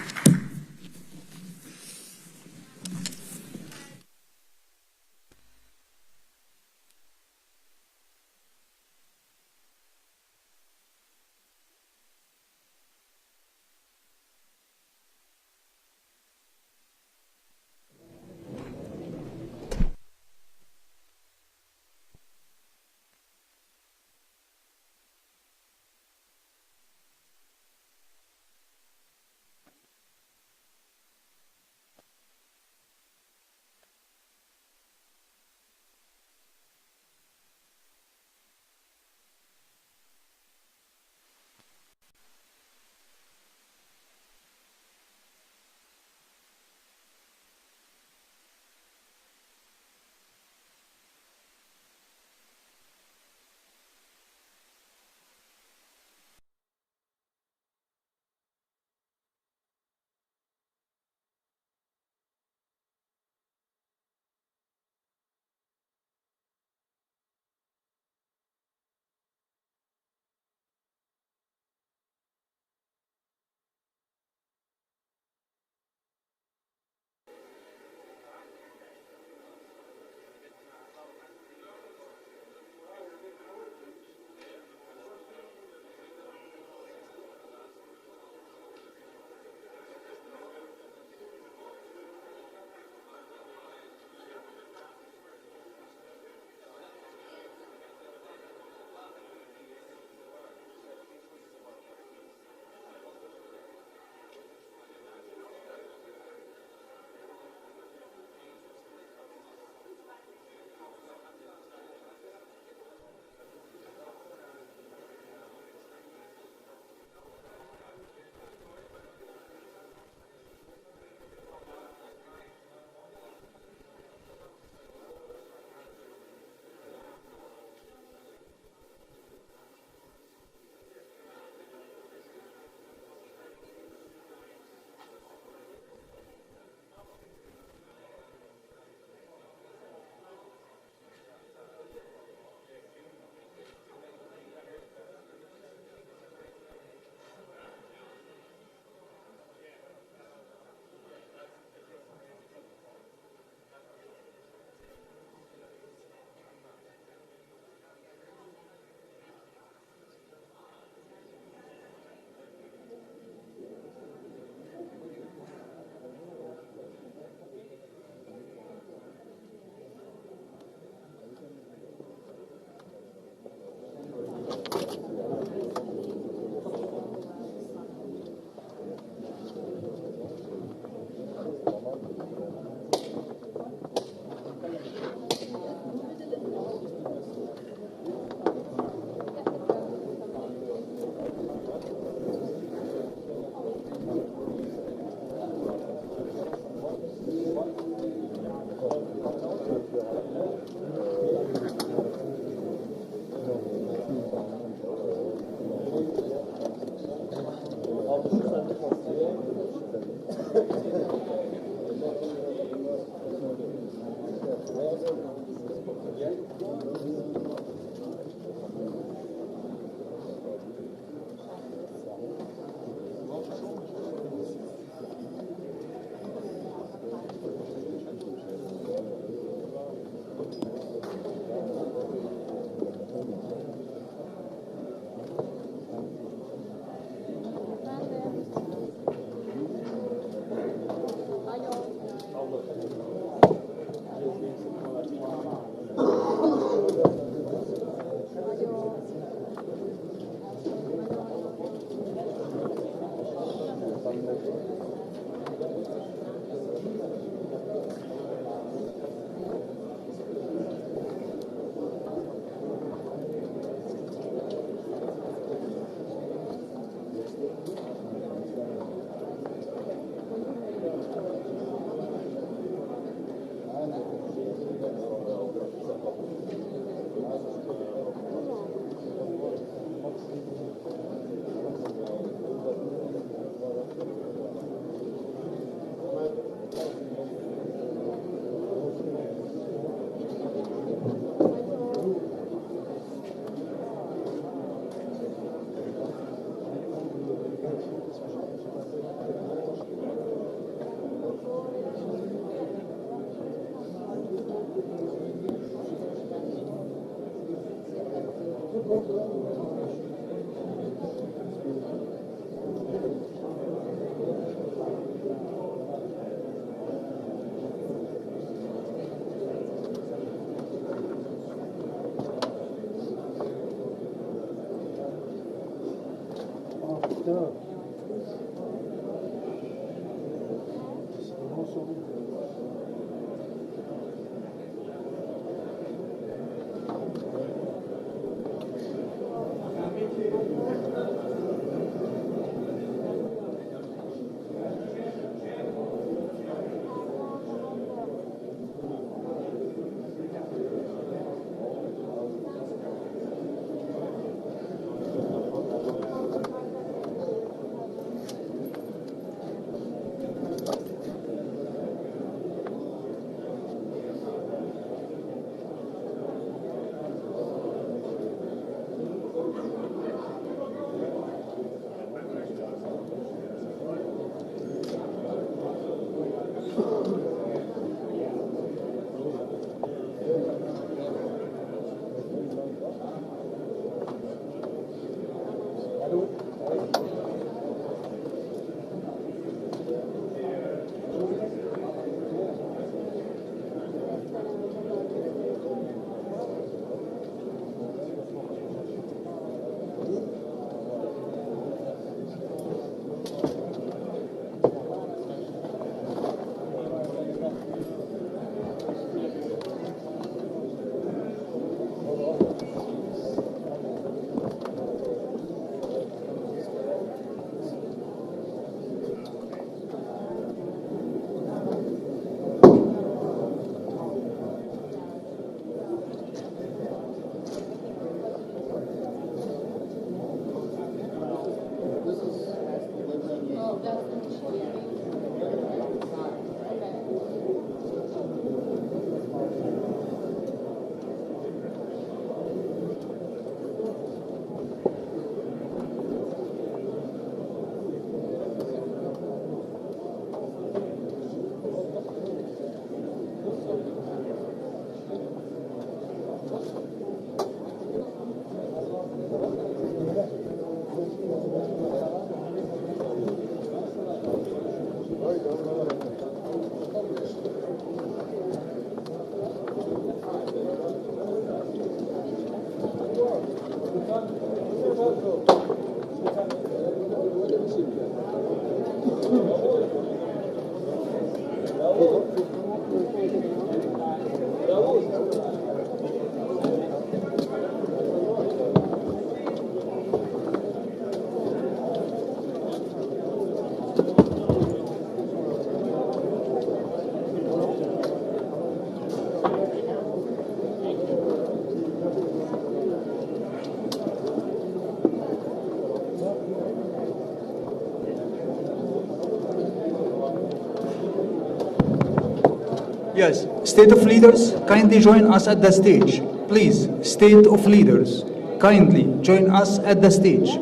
Yes, State of Leaders, kindly join us at the stage. Please, State of Leaders, kindly join us at the stage.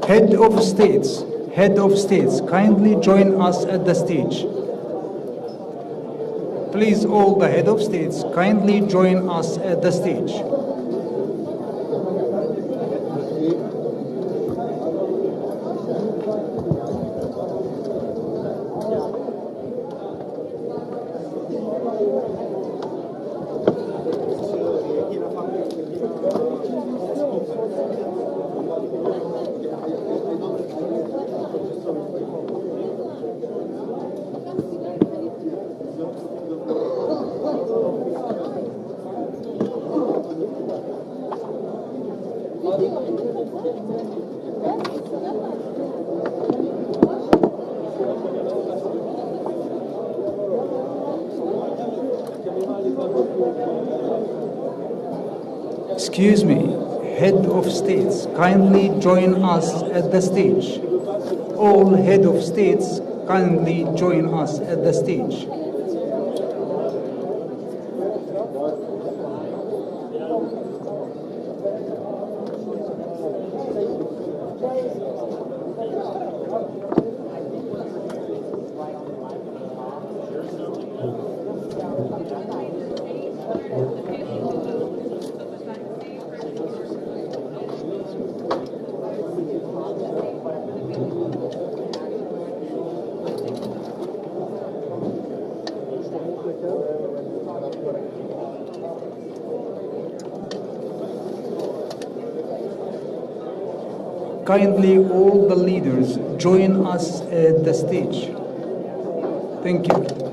Head of States, kindly join us at the stage. Please, all the head of states, kindly join us at the stage. Excuse me, head of states, kindly join us at the stage. All head of states, kindly join us at the stage. Kindly, all the leaders, join us at the stage. Thank you.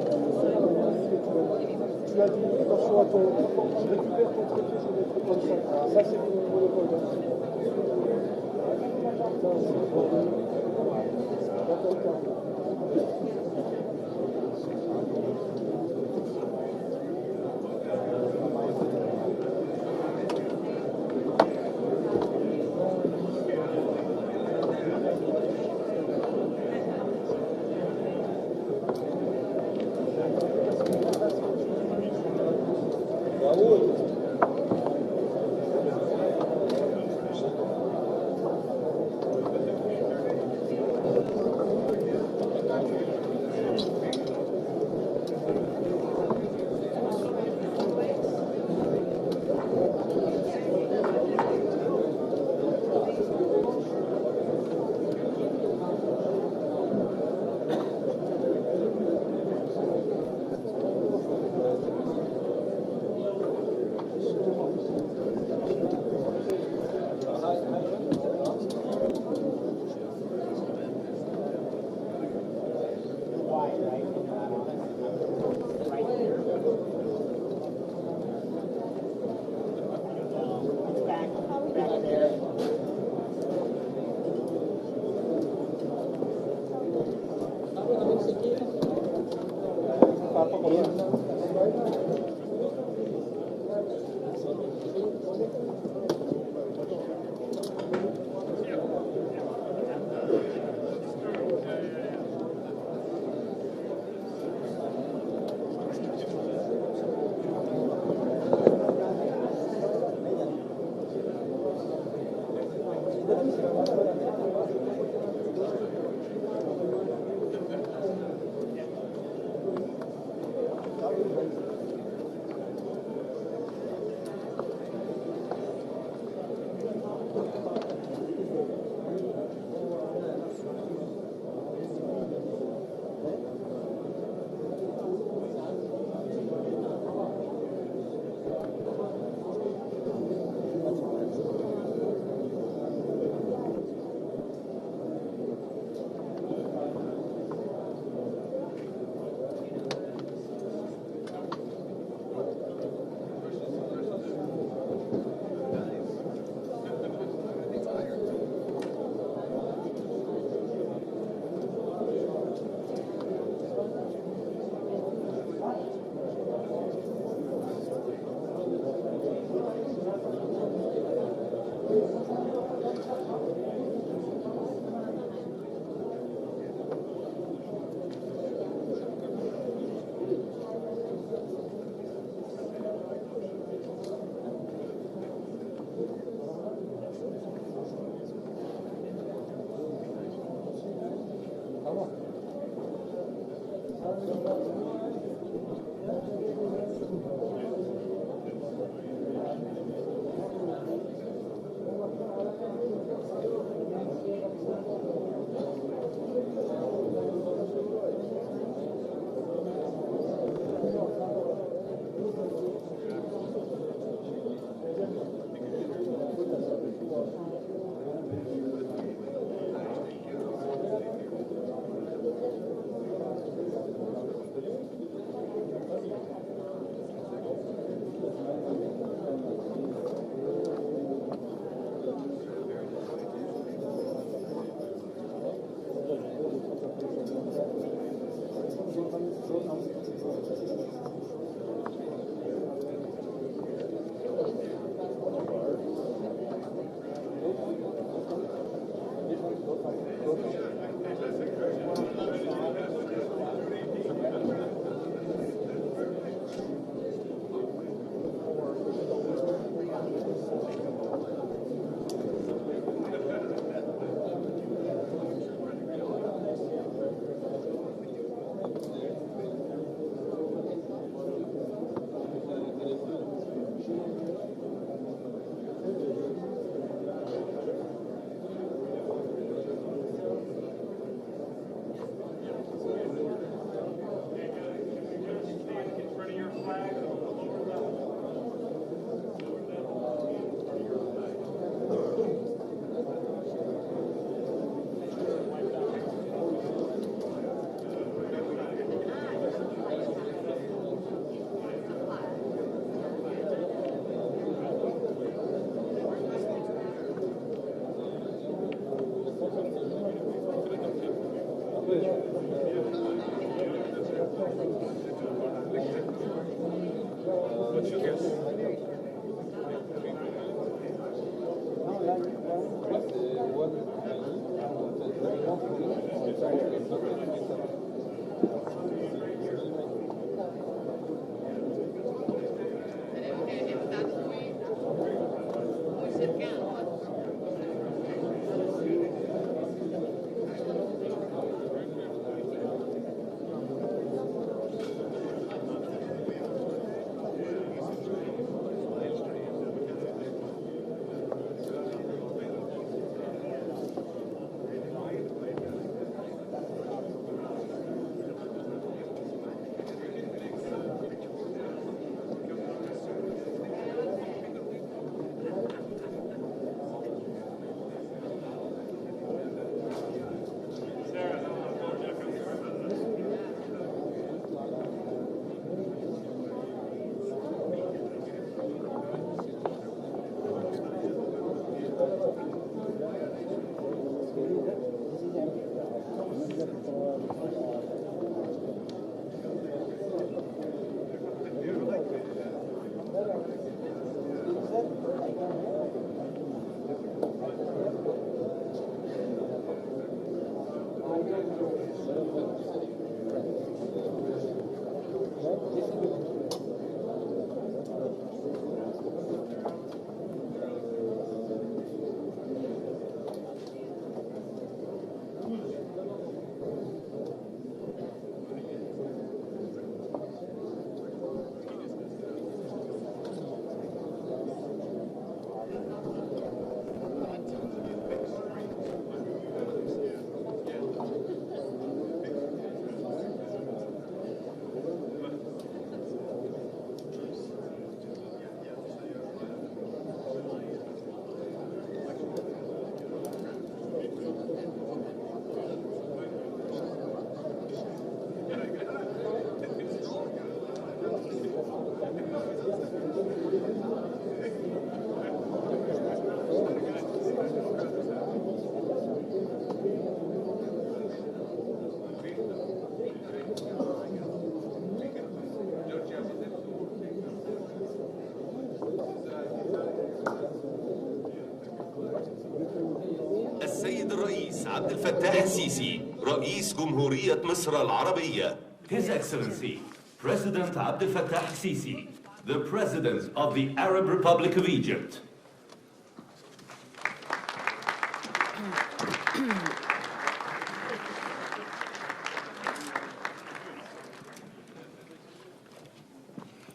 السيد الرئيس عبد الفتاح السيسي رئيس جمهورية مصر العربية. His Excellency President Abdel Fattah al-Sisi, the President of the Arab Republic of Egypt.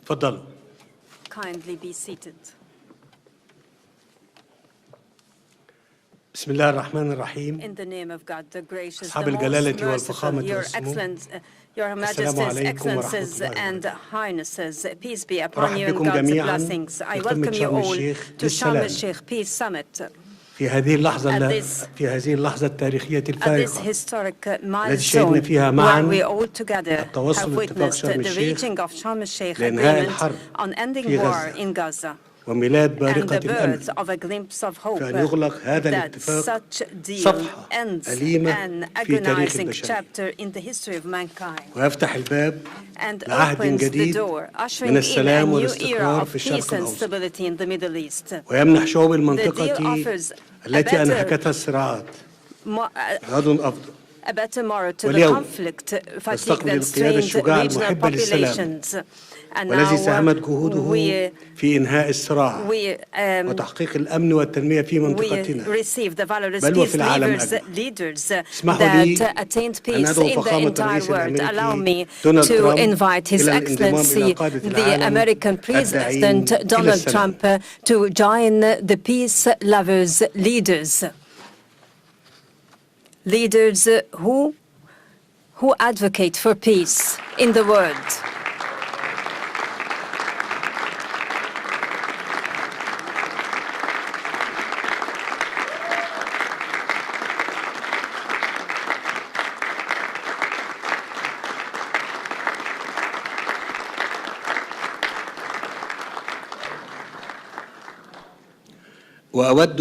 تفضلوا. Kindly be seated. بسم الله الرحمن الرحيم. In the name of God, the gracious, أصحاب the most الجلالة والفخامة merciful, Your والسمو. Excellencies, Your السلام Majesties, عليكم ورحمة Excellencies, الله and وبركاته. Highnesses, peace be upon you أرحب and بكم God's جميعا blessings. I في welcome قمة you شرم all الشيخ to Sharm للسلام. el-Sheikh Peace Summit. في هذه اللحظة At في هذه اللحظة التاريخية At this الفارقة historic التي شهدنا milestone فيها where معا we all together التوصل have لاتفاق witnessed شرم the الشيخ reaching of Sharm el-Sheikh لإنهاء agreement الحرب on ending في war غزة in Gaza وميلاد and بارقة the الأمن birth of a glimpse of hope فأن يغلق هذا that الاتفاق such deal صفحة ends أليمة an في تاريخ agonizing البشرية chapter in the history of mankind ويفتح الباب and لعهد opens the جديد door, ushering من in a السلام new era والاستقرار of في الشرق peace and الأوسط stability in the Middle East. ويمنح شعوب The deal المنطقة offers a التي better أنهكتها الصراعات غد أفضل a better tomorrow to the واليوم conflict fatigue نستقبل that القيادة strained الشجاعة regional المحبة للسلام populations. And والذي now ساهمت جهوده في إنهاء الصراع وتحقيق الأمن والتنمية في we منطقتنا receive the valorous بل وفي peace العالم leaders اسمحوا لي that attained أن peace أدعو in the فخامة entire الرئيس world. Allow me الأمريكي دونالد to ترامب invite His إلى الانضمام إلى Excellency قادة the العالم American الداعين President إلى Donald السلام. Trump to join the peace lovers leaders who advocate for peace in the world. وأود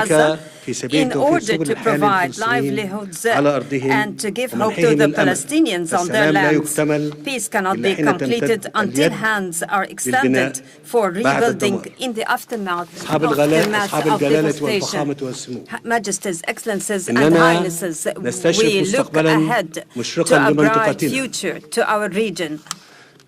وذلك في سبيل in توفير order سبل to الحياة provide للفلسطينيين livelihoods على أرضهم and to give hope to ومنحهم the الأمل. Palestinians on their السلام لا lands. يكتمل Peace cannot إلا be حين completed تمتد until اليد hands are للبناء extended for بعد rebuilding الدمار. in the aftermath أصحاب of الجلالة devastation. والفخامة والسمو Majesties, Excellencies, and إننا Highnesses, نستشرف we look مستقبلا ahead to مشرقا a bright لمنطقتنا future to our region.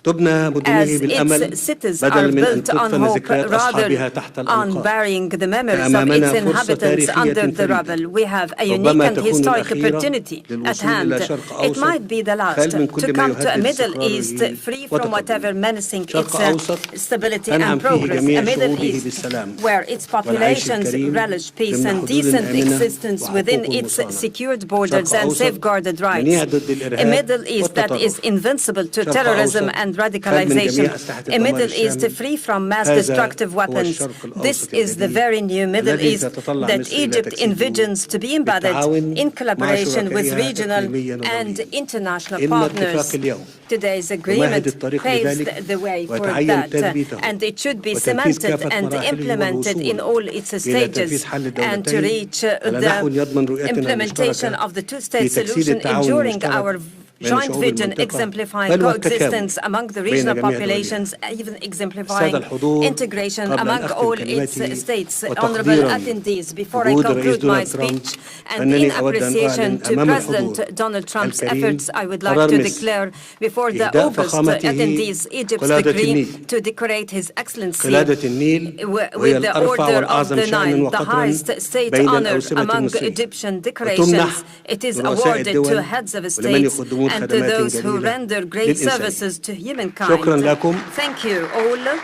تبنى مدنه as بالأمل its cities بدلا are من أن built on تدفن hope ذكريات أصحابها rather تحت on الأنقاض. burying the memories of أمامنا its فرصة inhabitants تاريخية under the فريدة. rubble. We have a unique ربما and تكون historic الأخيرة opportunity at للوصول hand. إلى شرق It أوسط might be the last خال من كل to ما come to a يهدد Middle استقراره East free from whatever وتقدمه. menacing its شرق أوسط stability تنعم and فيه progress. جميع A Middle شعوبه East بالسلام where its والعيش populations الكريم relish peace ضمن and حدود decent آمنة existence within وحقوق its مصانة. secured borders شرق and أوسط safeguarded من rights. يهدد A الإرهاب Middle East that is والتطرف. invincible to شرق terrorism أوسط and خال من radicalization. جميع أسلحة A الدمار Middle East الشامل. free from mass هذا destructive هو weapons. الشرق الأوسط This is the الجديد very new Middle الذي East تتطلع that مصر إلى Egypt تجسيده envisions to be embedded بالتعاون in مع collaboration with شركائها regional إقليمياً and ودولياً. international إن partners. اتفاق اليوم Today's يمهد agreement الطريق paves لذلك the way for ويتعين that, تثبيته and it should be وتنفيذ cemented كافة and مراحله implemented in والوصول all its إلى تنفيذ stages, حل and to الدولتين reach على نحو the يضمن رؤيتنا implementation المشتركة of the في two-state تجسيد solution, التعاون ensuring المشترك our بين joint شعوب vision المنطقة exemplify بل coexistence والتكامل among the بين regional جميع populations, دولها. even السادة exemplifying الحضور integration قبل أن among أختم all its كلمتي states. Honorable وتقديرا attendees, before I وجود الرئيس conclude my دونالد ترامب speech, and in أنني أود أن appreciation أعلن to أمام President الحضور Donald Trump's الكريم efforts, I would like قرار to مصر declare before the إهداء August فخامته attendees Egypt's قلادة decree النيل. to decorate His Excellency قلادة النيل وهي with the الأرفع Order of والأعظم the شأنا Nile, the وقدرا highest state بين honor الأوسمة among المصرية Egyptian وتمنح decorations. It is لرؤساء awarded الدول to heads of ولمن states يقدمون and to خدمات those who جليلة render great للإنسان. services to humankind. شكرا لكم. Thank you all.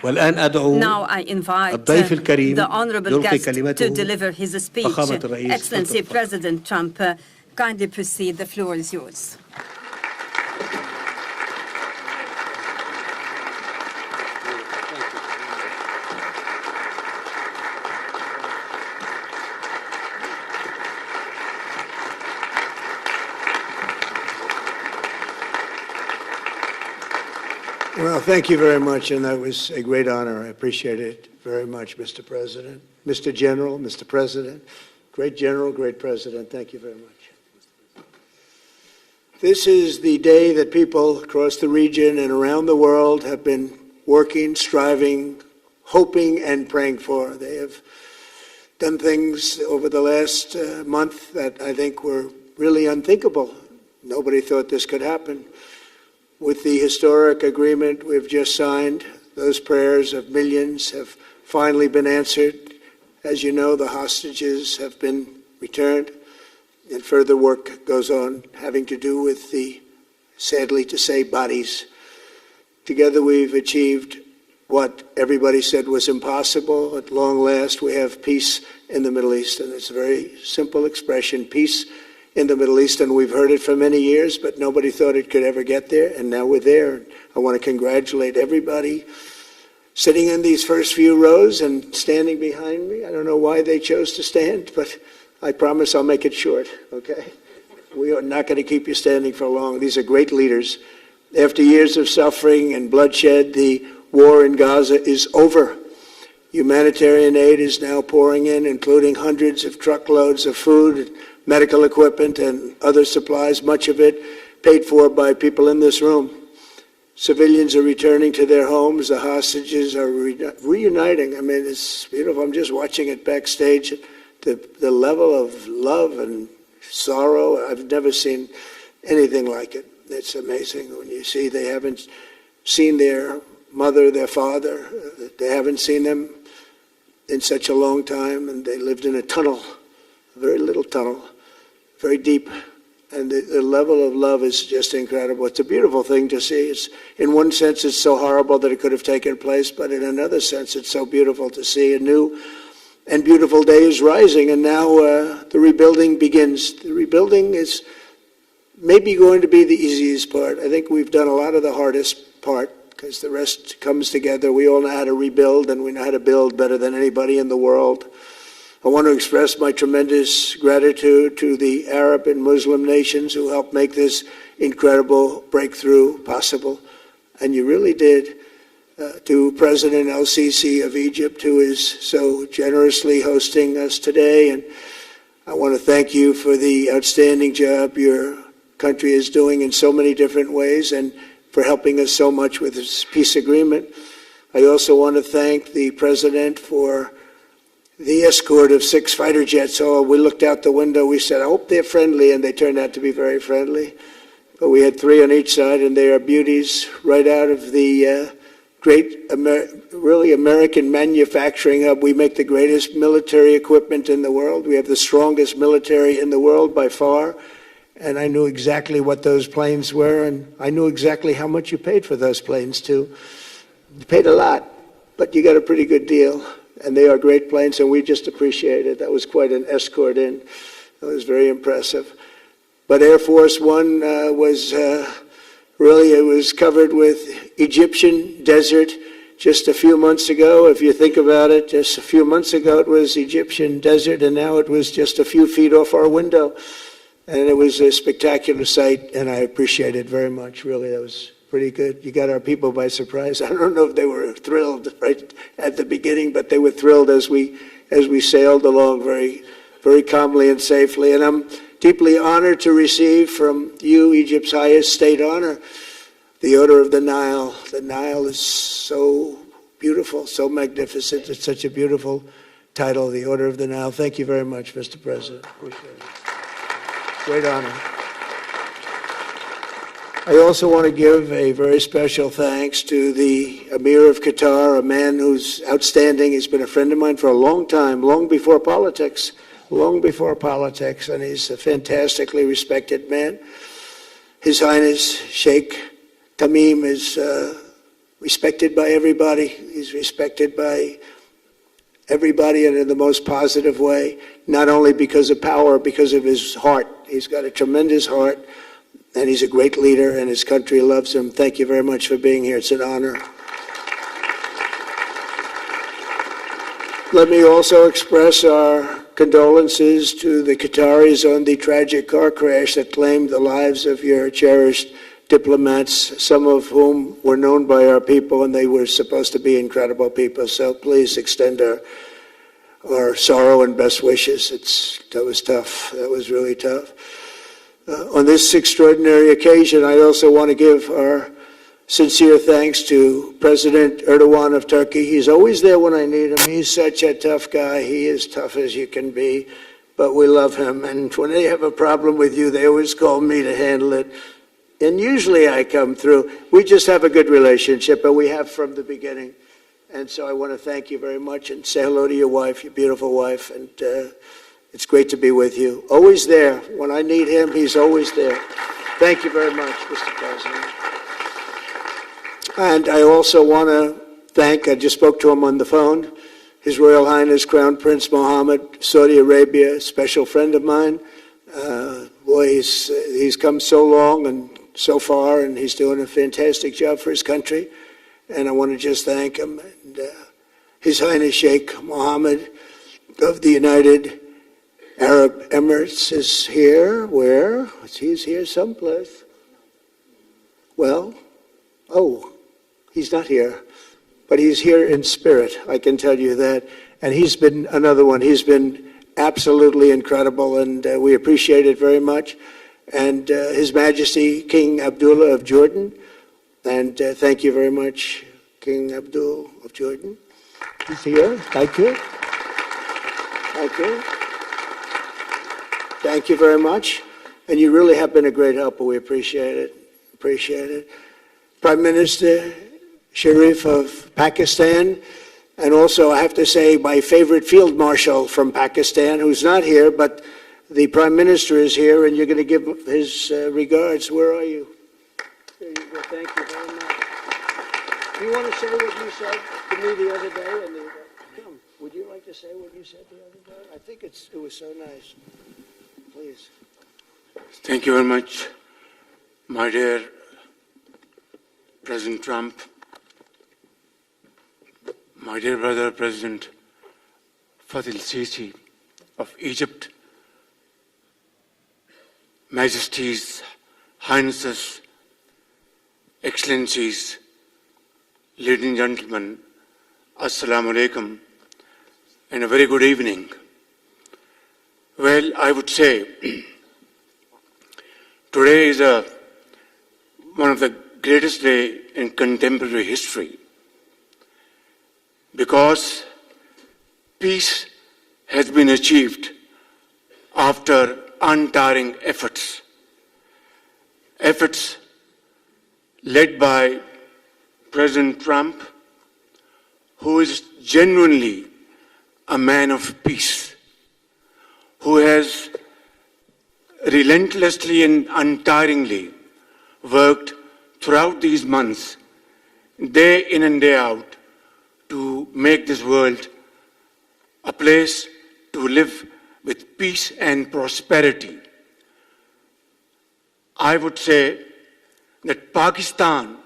والآن أدعو Now I invite الضيف الكريم the honorable يلقي guest to كلمته deliver his speech. فخامة الرئيس. Excellency President Trump, kindly proceed. The floor is yours. Well, thank you very much, and that was a great honor. I appreciate it very much, Mr. President. Mr. General, Mr. President, great General, great President, thank you very much. This is the day that people across the region and around the world have been working, striving, hoping, and praying for. They have done things over the last month that I think were really unthinkable. Nobody thought this could happen. With the historic agreement we've just signed, those prayers of millions have finally been answered. As you know, the hostages have been returned, and further work goes on having to do with the, sadly to say, bodies. Together we've achieved what everybody said was impossible. At long last, we have peace in the Middle East, and it's a very simple expression, peace in the Middle East, and we've heard it for many years, but nobody thought it could ever get there, and now we're there. I want to congratulate everybody sitting in these first few rows and standing behind me. I don't know why they chose to stand, but I promise I'll make it short, okay? We are not going to keep you standing for long. These are great leaders. After years of suffering and bloodshed, the war in Gaza is over. Humanitarian aid is now pouring in, including hundreds of truckloads of food, medical equipment, and other supplies, much of it paid for by people in this room. Civilians are returning to their homes. The hostages are reuniting. I mean, it's beautiful. I'm just watching it backstage. The level of love and sorrow, I've never seen anything like it. It's amazing when you see they haven't seen their mother, their father. They haven't seen them in such a long time, and they lived in a tunnel, a very little tunnel, very deep, and the level of love is just incredible. It's a beautiful thing to see. It's, in one sense, it's so horrible that it could have taken place, but in another sense, it's so beautiful to see a new and beautiful day is rising, and now the rebuilding begins. The rebuilding is maybe going to be the easiest part. I think we've done a lot of the hardest part, because the rest comes together. We all know how to rebuild, and we know how to build better than anybody in the world. I want to express my tremendous gratitude to the Arab and Muslim nations who helped make this incredible breakthrough possible. And you really did. To President El-Sisi of Egypt, who is so generously hosting us today. And I want to thank you for the outstanding job your country is doing in so many different ways, and for helping us so much with this peace agreement. I also want to thank the President for the escort of 6 fighter jets. Oh, we looked out the window. We said, I hope they're friendly, and they turned out to be very friendly. But we had 3 on each side, and they are beauties right out of the great, really American manufacturing hub. We make the greatest military equipment in the world. We have the strongest military in the world by far. And I knew exactly what those planes were, and I knew exactly how much you paid for those planes, too. You paid a lot, but you got a pretty good deal. And they are great planes, and we just appreciate it. That was quite an escort in. It was very impressive. But Air Force One was really, it was covered with Egyptian desert just a few months ago. If you think about it, just a few months ago it was Egyptian desert, and now it was just a few feet off our window. And it was a spectacular sight, and I appreciate it very much. Really, that was pretty good. You got our people by surprise. I don't know if they were thrilled right at the beginning, but they were thrilled as we sailed along very, very calmly and safely. And I'm deeply honored to receive from you, Egypt's highest state honor, the Order of the Nile. The Nile is so beautiful, so magnificent. It's such a beautiful title, the Order of the Nile. Thank you very much, Mr. President. Appreciate it. Great honor. I also want to give a very special thanks to the Emir of Qatar, a man who's outstanding. He's been a friend of mine for a long time, long before politics, and he's a fantastically respected man. His Highness Sheikh Tamim is respected by everybody. He's respected by everybody, and in the most positive way, not only because of power, because of his heart. He's got a tremendous heart, and he's a great leader, and his country loves him. Thank you very much for being here. It's an honor. Let me also express our condolences to the Qataris on the tragic car crash that claimed the lives of your cherished diplomats, some of whom were known by our people, and they were supposed to be incredible people. So please extend our sorrow and best wishes. That was tough. That was really tough. On this extraordinary occasion, I also want to give our sincere thanks to President Erdogan of Turkey. He's always there when I need him. He's such a tough guy. He is tough as you can be, but we love him. And when they have a problem with you, they always call me to handle it. And usually I come through. We just have a good relationship, and we have from the beginning. And so I want to thank you very much and say hello to your wife, your beautiful wife. And it's great to be with you. Always there. When I need him, he's always there. Thank you very much, Mr. President. And I also want to thank, I just spoke to him on the phone, His Royal Highness Crown Prince Mohammed, Saudi Arabia, a special friend of mine. Boy, he's come so long and so far, and he's doing a fantastic job for his country. And I want to just thank him. And, His Highness Sheikh Mohammed of the United Arab Emirates is here. Where? He's here someplace. Well, he's not here. But he's here in spirit, I can tell you that. And he's been another one. He's been absolutely incredible, and we appreciate it very much. And His Majesty King Abdullah of Jordan. And thank you very much, King Abdul of Jordan. He's here. Thank you. Thank you. Thank you very much. And you really have been a great helper. We appreciate it. Appreciate it. Prime Minister Sharif of Pakistan. And also, I have to say, my favorite field marshal from Pakistan, who's not here, but the Prime Minister is here, and you're going to give his regards. Where are you? There you go. Thank you very much. Do you want to say what you said to me the other day? Come, would you like to say what you said the other day? I think it was so nice. Please. Thank you very much, my dear President Trump, my dear brother President Fatil Sisi of Egypt, Majesties, Highnesses, Excellencies, ladies and gentlemen, Assalamu alaikum, and a very good evening. Well, I would say today is one of the greatest days in contemporary history, because peace has been achieved after untiring efforts. Efforts led by President Trump, who is genuinely a man of peace, who has relentlessly and untiringly worked throughout these months, day in and day out, to make this world a place to live with peace and prosperity. I would say that Pakistan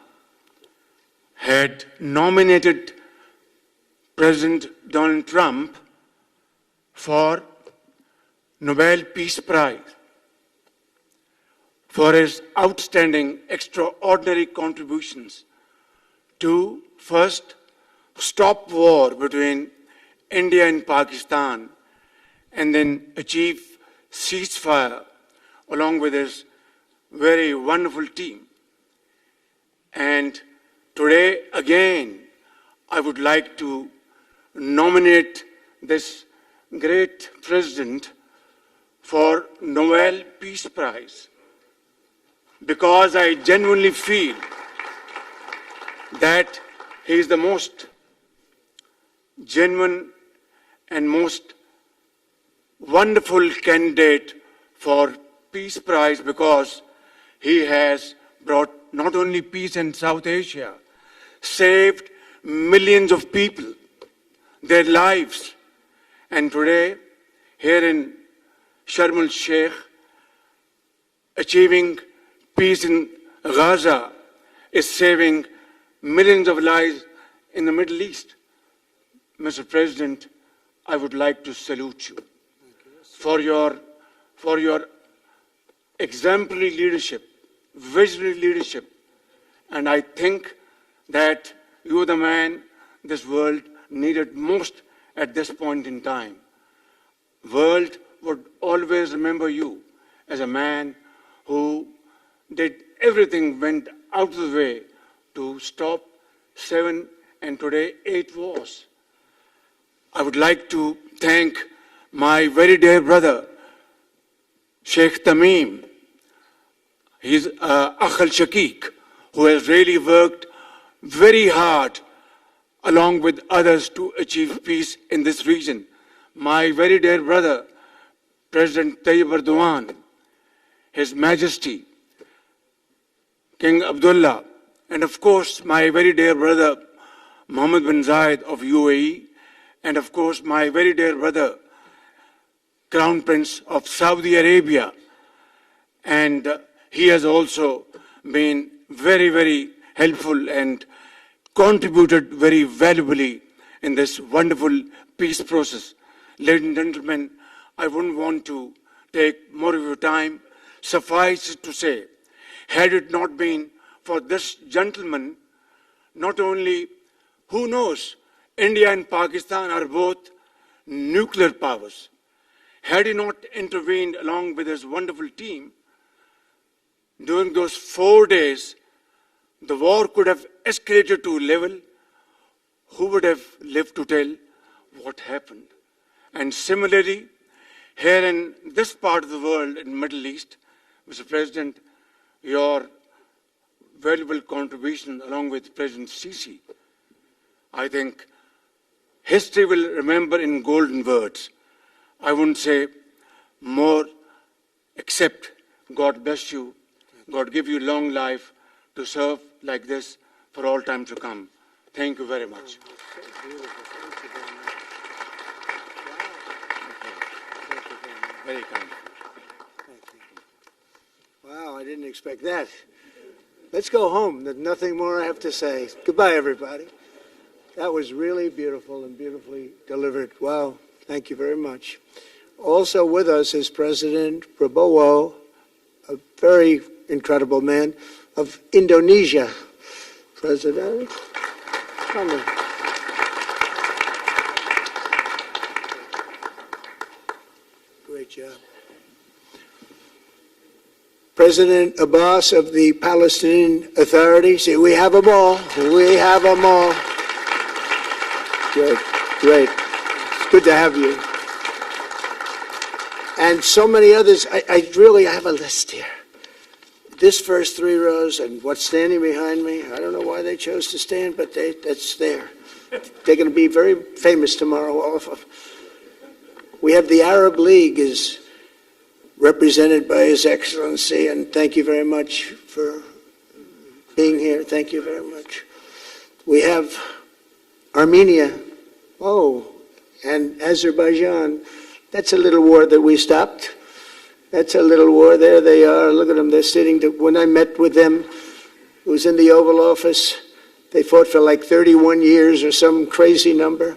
had nominated President Donald Trump for Nobel Peace Prize for his outstanding, extraordinary contributions to first stop war between India and Pakistan and then achieve ceasefire along with his very wonderful team. And today, again, I would like to nominate this great president for Nobel Peace Prize because I genuinely feel that he is the most genuine and most wonderful candidate for Peace Prize because he has brought not only peace in South Asia, saved millions of people, their lives. And today, here in Sharm el-Sheikh, achieving peace in Gaza is saving millions of lives in the Middle East. Mr. President, I would like to salute you for your exemplary leadership, visionary leadership. And I think that you are the man this world needed most at this point in time. World would always remember you as a man who did everything, went out of the way to stop 7 and today 8 wars. I would like to thank my very dear brother, Sheikh Tamim. He's Akh al-Shaqiq, who has really worked very hard along with others to achieve peace in this region. My very dear brother, President Tayyip Erdogan, His Majesty, King Abdullah, and of course my very dear brother, Mohammed bin Zayed of UAE, and of course my very dear brother, Crown Prince of Saudi Arabia. And he has also been very, very helpful and contributed very valuably in this wonderful peace process. Ladies and gentlemen, I wouldn't want to take more of your time. Suffice it to say, had it not been for this gentleman, not only, who knows, India and Pakistan are both nuclear powers. Had he not intervened along with his wonderful team, during those 4 days, the war could have escalated to a level, who would have lived to tell what happened? And similarly, here in this part of the world, in the Middle East, Mr. President, your valuable contribution along with President Sisi, I think history will remember in golden words. I wouldn't say more, except God bless you, God give you long life to serve like this for all time to come. Thank you very much. Very kind. Wow, I didn't expect that. Let's go home. There's nothing more I have to say. Goodbye, everybody. That was really beautiful and beautifully delivered. Wow, thank you very much. Also with us is President Prabowo, a very incredible man, of Indonesia. President, come in. Great job. President Abbas of the Palestinian Authority. See, we have them all. We have them all. Great, great. It's good to have you. and so many others. I really have a list here. This first 3 rows and what's standing behind me, I don't know why they chose to stand, but that's there. They're going to be very famous tomorrow, all of them. We have the Arab League is represented by His Excellency, and thank you very much for being here. Thank you very much. We have Armenia, and Azerbaijan. That's a little war that we stopped. That's a little war. There they are. Look at them. They're sitting. When I met with them, it was in the Oval Office. They fought for like 31 years or some crazy number.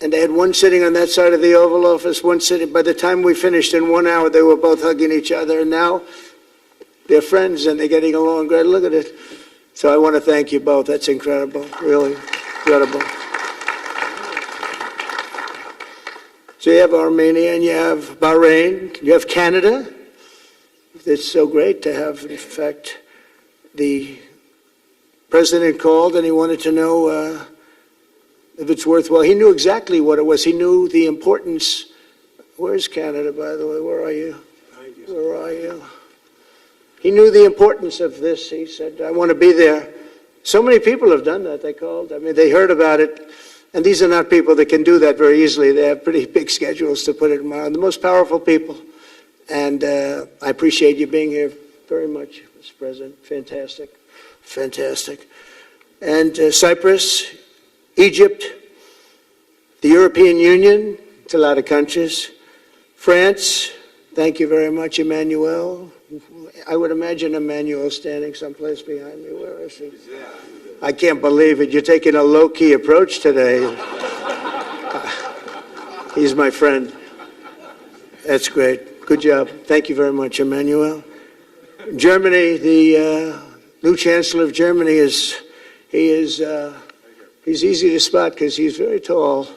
And they had one sitting on that side of the Oval Office, one sitting. By the time we finished in 1 hour, they were both hugging each other. And now they're friends and they're getting along great. Look at it. So I want to thank you both. That's incredible. Really incredible. So you have Armenia and you have Bahrain. You have Canada. It's so great to have, in fact, the president called and he wanted to know if it's worthwhile. He knew exactly what it was. He knew the importance. Where's Canada, by the way? Where are you? Where are you? He knew the importance of this. He said, I want to be there. So many people have done that. They called. I mean, they heard about it. And these are not people that can do that very easily. They have pretty big schedules, to put it mildly. The most powerful people. And I appreciate you being here very much, Mr. President. Fantastic. Fantastic. And Cyprus, Egypt, the European Union, it's a lot of countries. France, thank you very much, Emmanuel. I would imagine Emmanuel standing someplace behind me. Where is he? I can't believe it. You're taking a low-key approach today. He's my friend. That's great. Good job. Thank you very much, Emmanuel. Germany, the new Chancellor of Germany he's easy to spot because he's very tall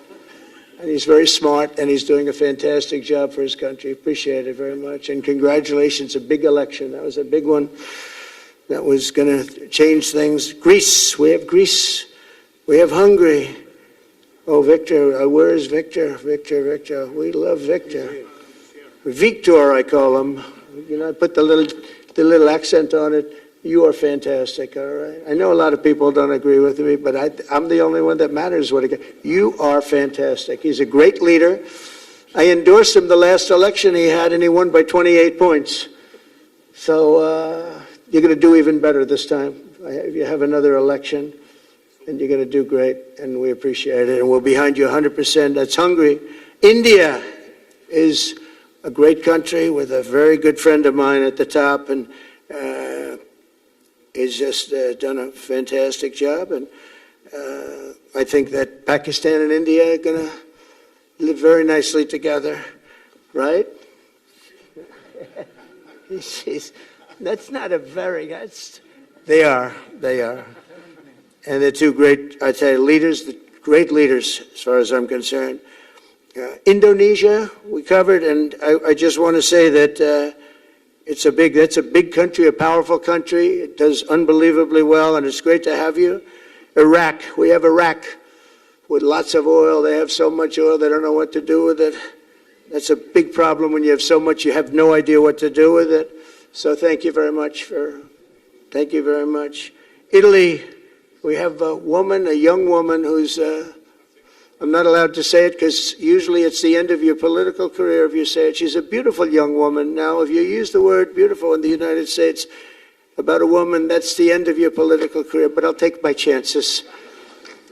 and he's very smart and he's doing a fantastic job for his country. Appreciate it very much. And congratulations, a big election. That was a big one. That was going to change things. Greece, we have Greece. We have Hungary. Oh, Victor, where is Victor? Victor. We love Victor. Victor, I call him. You know, I put the little accent on it. You are fantastic, all right? I know a lot of people don't agree with me, but I'm the only one that matters what you are fantastic. He's a great leader. I endorsed him the last election he had, and he won by 28 points. So you're going to do even better this time. You have another election, and you're going to do great, and we appreciate it, and we're behind you 100%. That's Hungary. India is a great country with a very good friend of mine at the top, and he's just done a fantastic job. And I think that Pakistan and India are going to live very nicely together, right? That's not a very, they are. And they're two great, I tell you, leaders, great leaders as far as I'm concerned. Indonesia, we covered, and I just want to say that that's a big country, a powerful country. It does unbelievably well, and it's great to have you. Iraq, we have Iraq with lots of oil. They have so much oil, they don't know what to do with it. That's a big problem when you have so much, you have no idea what to do with it. So thank you very much thank you very much. Italy, we have a young woman who's, I'm not allowed to say it because usually it's the end of your political career if you say it. She's a beautiful young woman. Now, if you use the word beautiful in the United States about a woman, that's the end of your political career, but I'll take my chances.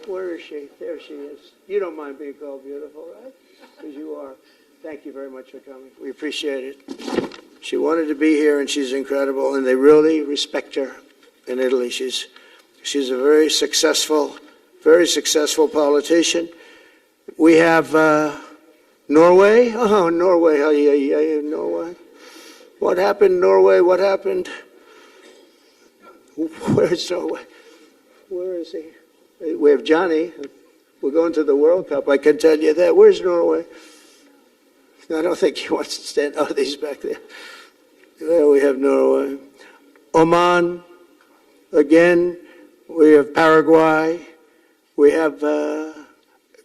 Where is she? There she is. You don't mind being called beautiful, right? Because you are. Thank you very much for coming. We appreciate it. She wanted to be here, and she's incredible, and they really respect her in Italy. She's a very successful politician. We have Norway. Oh, Norway. Norway. What happened, Norway? What happened? Where's Norway? Where is he? We have Johnny. We're going to the World Cup. I can tell you that. Where's Norway? I don't think he wants to stand. Oh, he's back there. There we have Norway. Oman. Again, we have Paraguay. We have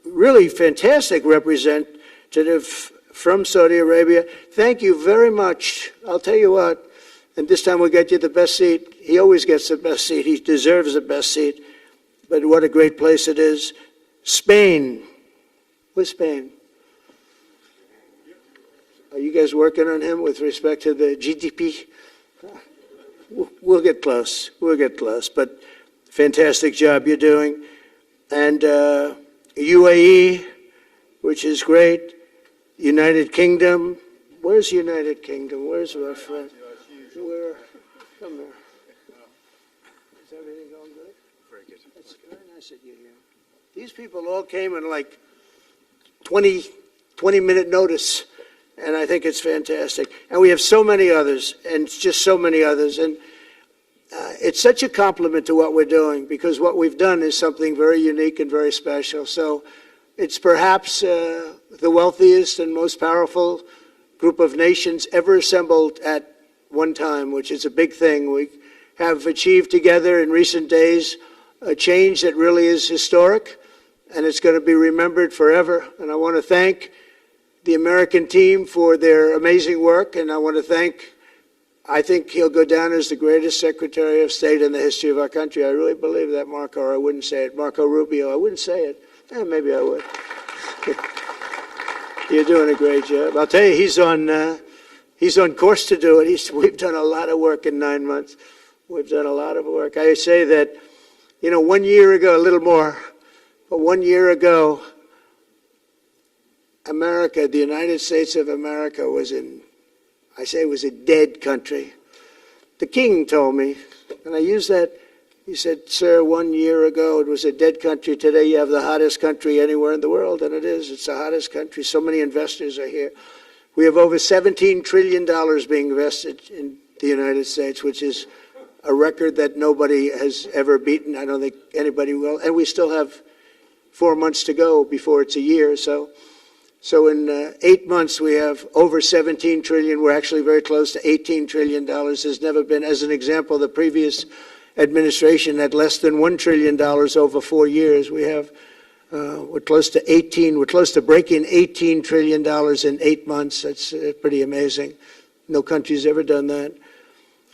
really fantastic representative from Saudi Arabia. Thank you very much. I'll tell you what, and this time we'll get you the best seat. He always gets the best seat. He deserves the best seat. But what a great place it is. Spain. Where's Spain? Are you guys working on him with respect to the GDP? We'll get close. We'll get close. But fantastic job you're doing. And UAE, which is great. United Kingdom. Where's United Kingdom? Where's my friend? Where? Come here. Is everything going good? Very good. It's very nice that you're here. These people all came in like 20-minute notice. And I think it's fantastic. And we have so many others, and just so many others. And it's such a compliment to what we're doing, because what we've done is something very unique and very special. So it's perhaps the wealthiest and most powerful group of nations ever assembled at one time, which is a big thing. We have achieved together in recent days a change that really is historic, and it's going to be remembered forever. And I want to thank the American team for their amazing work, and I want to thank, I think he'll go down as the greatest Secretary of State in the history of our country. I really believe that, Marco, or I wouldn't say it. Marco Rubio, I wouldn't say it. Maybe I would. You're doing a great job. I'll tell you, he's on course to do it. We've done a lot of work in 9 months. We've done a lot of work. I say that, 1 year ago, a little more, but 1 year ago, America, the United States of America was was a dead country. The king told me, and I use that, he said, sir, 1 year ago it was a dead country. Today you have the hottest country anywhere in the world, and it is. It's the hottest country. So many investors are here. We have over $17 trillion being invested in the United States, which is a record that nobody has ever beaten. I don't think anybody will. And we still have 4 months to go before it's a year. So in 8 months, we have over 17 trillion. We're actually very close to $18 trillion. There's never been, as an example, the previous administration had less than $1 trillion over 4 years. We have, we're close to breaking $18 trillion in 8 months. That's pretty amazing. No country's ever done that.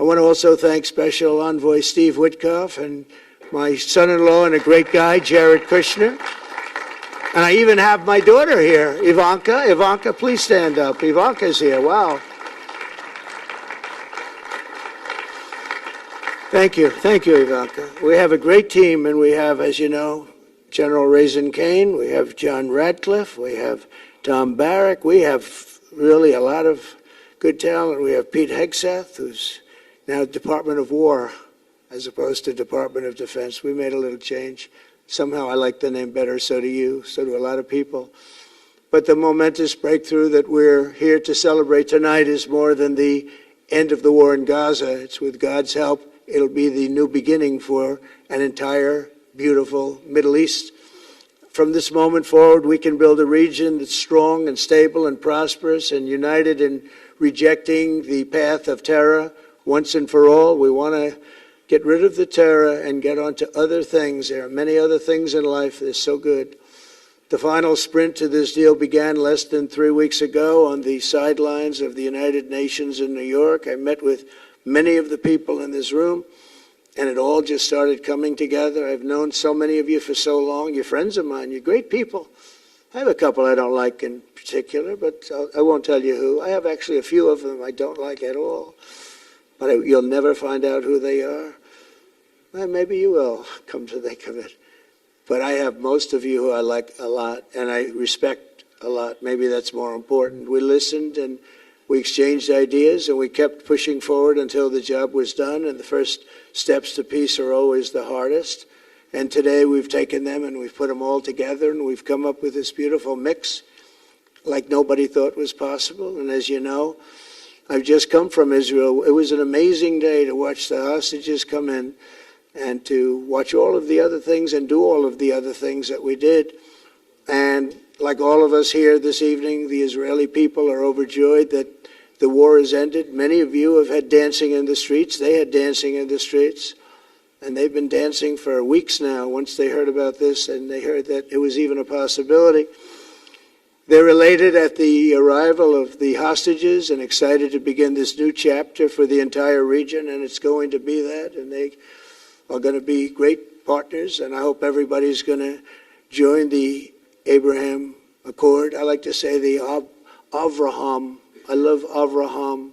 I want to also thank Special Envoy Steve Witkoff and my son-in-law and a great guy, Jared Kushner. And I even have my daughter here, Ivanka. Ivanka, please stand up. Ivanka's here. Wow. Thank you. Thank you, Ivanka. We have a great team, and we have, as you know, General Raisin Kane. We have John Radcliffe. We have Tom Barrack. We have really a lot of good talent. We have Pete Hegseth, who's now Department of War as opposed to Department of Defense. We made a little change. Somehow I like the name better, so do you, so do a lot of people. But the momentous breakthrough that we're here to celebrate tonight is more than the end of the war in Gaza. It's with God's help, it'll be the new beginning for an entire beautiful Middle East. From this moment forward, we can build a region that's strong and stable and prosperous and united in rejecting the path of terror once and for all. We want to get rid of the terror and get on to other things. There are many other things in life that are so good. The final sprint to this deal began less than 3 weeks ago on the sidelines of the United Nations in New York. I met with many of the people in this room, and it all just started coming together. I've known so many of you for so long. You're friends of mine. You're great people. I have a couple I don't like in particular, but I won't tell you who. I have actually a few of them I don't like at all. But you'll never find out who they are. Well, maybe you will, come to think of it. But I have most of you who I like a lot, and I respect a lot. Maybe that's more important. We listened, and we exchanged ideas, and we kept pushing forward until the job was done, and the first steps to peace are always the hardest. And today we've taken them, and we've put them all together, and we've come up with this beautiful mix like nobody thought was possible. And as you know, I've just come from Israel. It was an amazing day to watch the hostages come in and to watch all of the other things and do all of the other things that we did. And like all of us here this evening, the Israeli people are overjoyed that the war has ended. Many of you have had dancing in the streets. They had dancing in the streets. And they've been dancing for weeks now once they heard about this and they heard that it was even a possibility. They're elated at the arrival of the hostages and excited to begin this new chapter for the entire region, and it's going to be that, and they are going to be great partners, and I hope everybody's going to join the Abraham Accord. I like to say the Avraham. I love Avraham,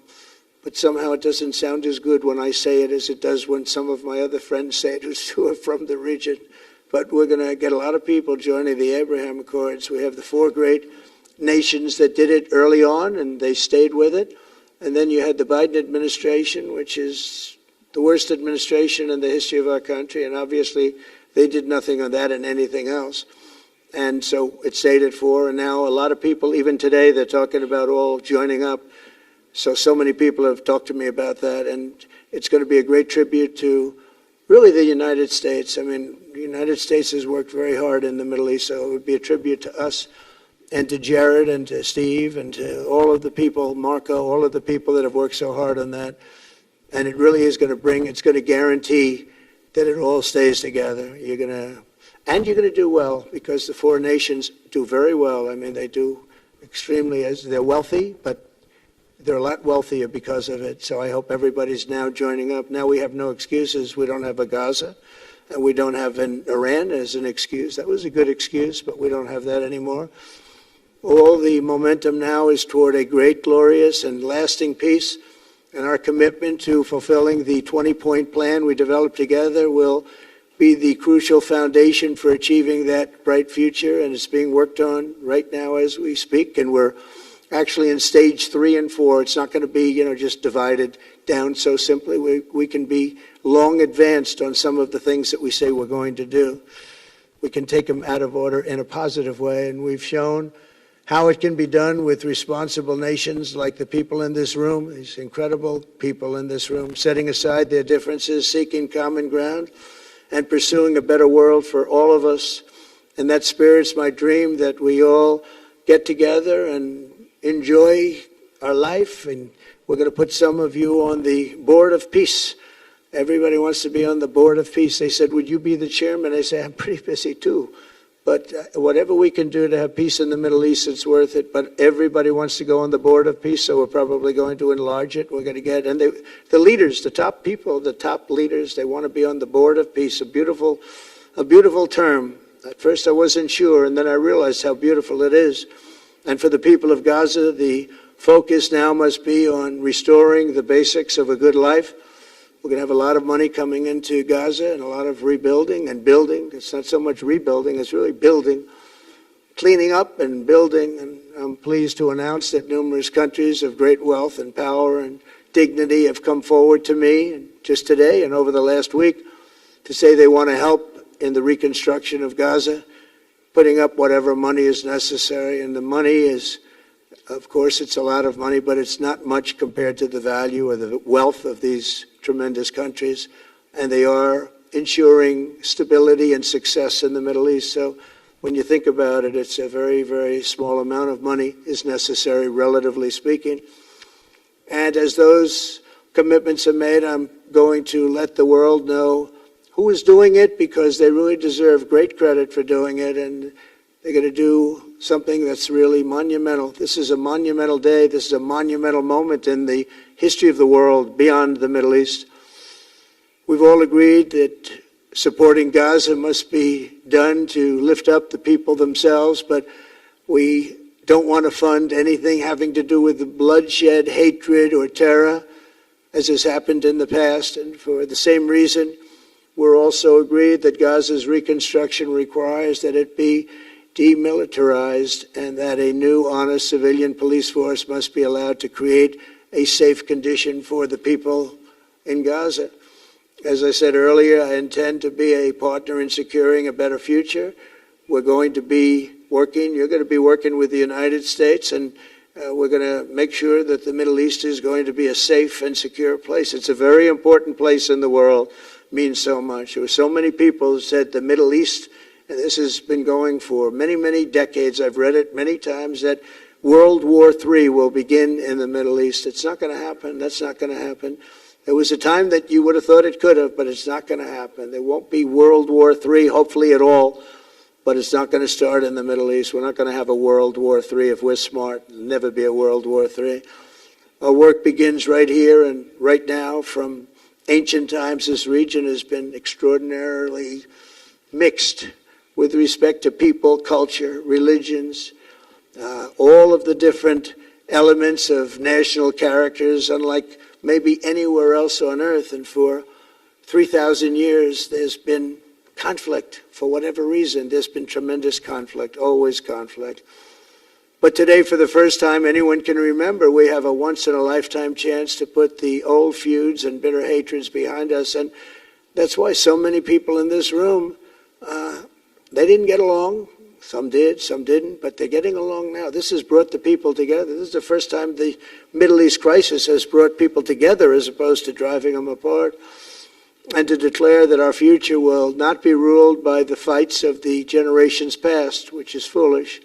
but somehow it doesn't sound as good when I say it as it does when some of my other friends say it who are from the region. But we're going to get a lot of people joining the Abraham Accords. We have the four great nations that did it early on, and they stayed with it. And then you had the Biden administration, which is the worst administration in the history of our country, and obviously they did nothing on that and anything else. And so it stayed at four, and now a lot of people, even today, they're talking about all joining up. So many people have talked to me about that, and it's going to be a great tribute to really the United States. I mean, the United States has worked very hard in the Middle East, so it would be a tribute to us and to Jared and to Steve and to all of the people, Marco, all of the people that have worked so hard on that. And it really is going to it's going to guarantee that it all stays together. You're going to do well, because the four nations do very well. I mean, they do extremely, as they're wealthy, but they're a lot wealthier because of it. So I hope everybody's now joining up. Now we have no excuses. We don't have a Gaza, and we don't have an Iran as an excuse. That was a good excuse, but we don't have that anymore. All the momentum now is toward a great, glorious, and lasting peace, and our commitment to fulfilling the 20-point plan we developed together will be the crucial foundation for achieving that bright future, and it's being worked on right now as we speak, and we're actually in stage 3 and 4. It's not going to be, just divided down so simply. We can be long advanced on some of the things that we say we're going to do. We can take them out of order in a positive way, and we've shown how it can be done with responsible nations like the people in this room, these incredible people in this room, setting aside their differences, seeking common ground, and pursuing a better world for all of us. And that spirit's my dream, that we all get together and enjoy our life. And we're going to put some of you on the Board of Peace. Everybody wants to be on the Board of Peace. They said, would you be the chairman? I say, I'm pretty busy too. But whatever we can do to have peace in the Middle East, it's worth it. But everybody wants to go on the Board of Peace, so we're probably going to enlarge it. We're going to get, and the leaders, the top people, the top leaders, they want to be on the Board of Peace. A beautiful term. At first I wasn't sure, and then I realized how beautiful it is. And for the people of Gaza, the focus now must be on restoring the basics of a good life. We're going to have a lot of money coming into Gaza and a lot of rebuilding and building. It's not so much rebuilding, it's really building, cleaning up and building. And I'm pleased to announce that numerous countries of great wealth and power and dignity have come forward to me just today and over the last week to say they want to help in the reconstruction of Gaza, putting up whatever money is necessary. And the money is, of course, it's a lot of money, but it's not much compared to the value or the wealth of these tremendous countries, and they are ensuring stability and success in the Middle East. So when you think about it, it's a very, very small amount of money is necessary, relatively speaking. And as those commitments are made, I'm going to let the world know who is doing it, because they really deserve great credit for doing it, and they're going to do something that's really monumental. This is a monumental day. This is a monumental moment in the history of the world beyond the Middle East. We've all agreed that supporting Gaza must be done to lift up the people themselves, but we don't want to fund anything having to do with the bloodshed, hatred, or terror, as has happened in the past. And for the same reason, we're also agreed that Gaza's reconstruction requires that it be demilitarized, and that a new, honest civilian police force must be allowed to create a safe condition for the people in Gaza. As I said earlier, I intend to be a partner in securing a better future. We're going to be working, you're going to be working with the United States, and we're going to make sure that the Middle East is going to be a safe and secure place. It's a very important place in the world, means so much. There were so many people who said the Middle East, and this has been going for many, many decades. I've read it many times, that World War III will begin in the Middle East. It's not going to happen. That's not going to happen. There was a time that you would have thought it could have, but it's not going to happen. There won't be World War III, hopefully, at all. but it's not going to start in the Middle East. We're not going to have a World War III if we're smart. There'll never be a World War III. Our work begins right here and right now. From ancient times, this region has been extraordinarily mixed with respect to people, culture, religions, all of the different elements of national characters, unlike maybe anywhere else on earth. And for 3,000 years, there's been conflict. For whatever reason, there's been tremendous conflict, always conflict. But today, for the first time anyone can remember, we have a once-in-a-lifetime chance to put the old feuds and bitter hatreds behind us. And that's why so many people in this room, they didn't get along. Some did, some didn't, but they're getting along now. This has brought the people together. This is the first time the Middle East crisis has brought people together as opposed to driving them apart. And to declare that our future will not be ruled by the fights of the generations past, which is foolish.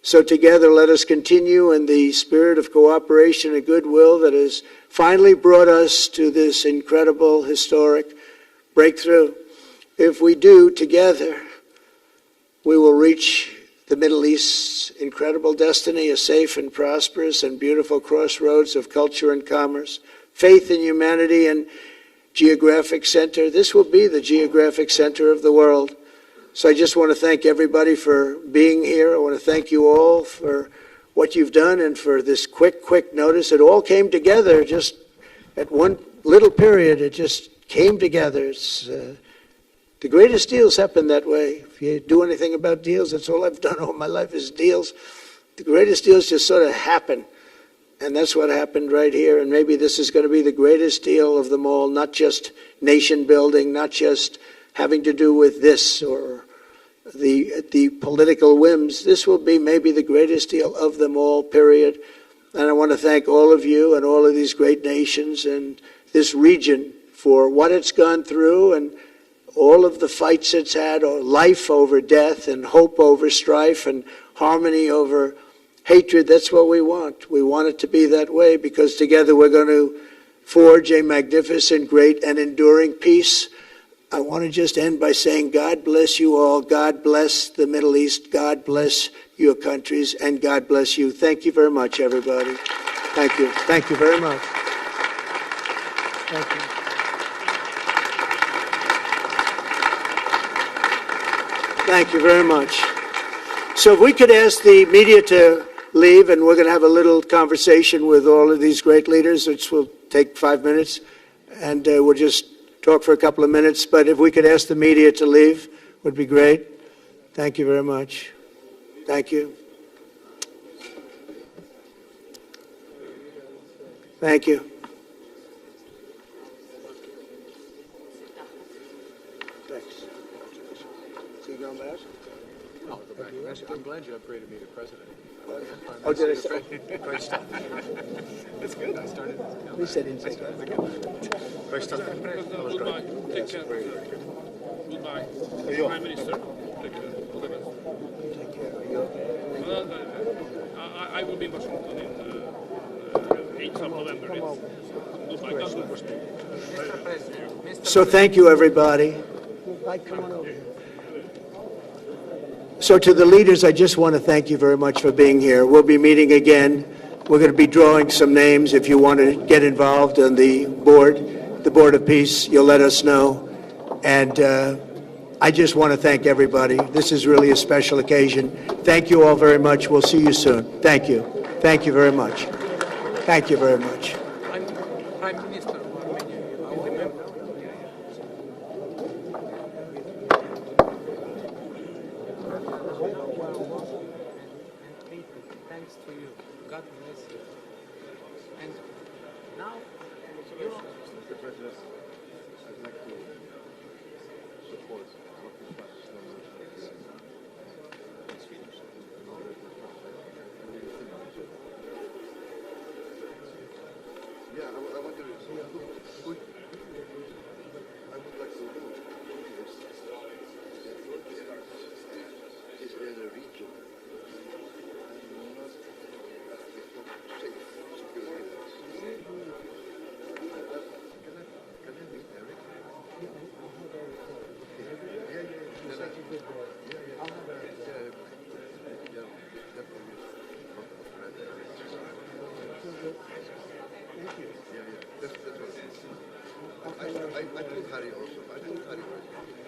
So together, let us continue in the spirit of cooperation and goodwill that has finally brought us to this incredible, historic breakthrough. If we do, together, we will reach the Middle East's incredible destiny, a safe and prosperous and beautiful crossroads of culture and commerce, faith in humanity and geographic center. This will be the geographic center of the world. So I just want to thank everybody for being here. I want to thank you all for what you've done and for this quick notice. It all came together just at one little period. It just came together. It's the greatest deals happen that way. If you do anything about deals, that's all I've done all my life is deals. The greatest deals just sort of happen. And that's what happened right here. And maybe this is going to be the greatest deal of them all, not just nation building, not just having to do with this or the political whims. This will be maybe the greatest deal of them all, period. And I want to thank all of you and all of these great nations and this region for what it's gone through and all of the fights it's had, or life over death and hope over strife and harmony over hatred. That's what we want. We want it to be that way because together we're going to forge a magnificent, great, and enduring peace. I want to just end by saying God bless you all. God bless the Middle East. God bless your countries. And God bless you. Thank you very much, everybody. Thank you. Thank you very much. Thank you. Thank you very much. So if we could ask the media to leave, and we're going to have a little conversation with all of these great leaders, which will take 5 minutes, and we'll just talk for a couple of minutes. But if we could ask the media to leave, would be great. Thank you very much. Thank you. Thank you. Thanks. So you going back? Oh, go back. I'm glad you upgraded me to president. Oh, did I say? Great stuff. That's good. I started. At least I didn't say that. Great stuff. That was Goodbye. great. Take care. Goodbye. Prime Minister. Take care. All the best. Take care. Are you okay? I will be in Washington in 8th of November. Goodbye. God bless. Mr. President. So thank you, everybody. Come on over here. So to the leaders, I just want to thank you very much for being here. We'll be meeting again. We're going to be drawing some names. If you want to get involved on the Board of Peace, you'll let us know. And I just want to thank everybody. This is really a special occasion. Thank you all very much. We'll see you soon. Thank you. Thank you very much. Thank you very much. Prime Minister of Armenia. I will remember. Thanks to you. God bless you. And now, you know, Mr. President, I'd like to support what the Pakistan Yeah, I wonder if I would like to is in a region Can I meet Eric? Yeah, he's such a good boy. Yeah. I think Harry also. I think Harry.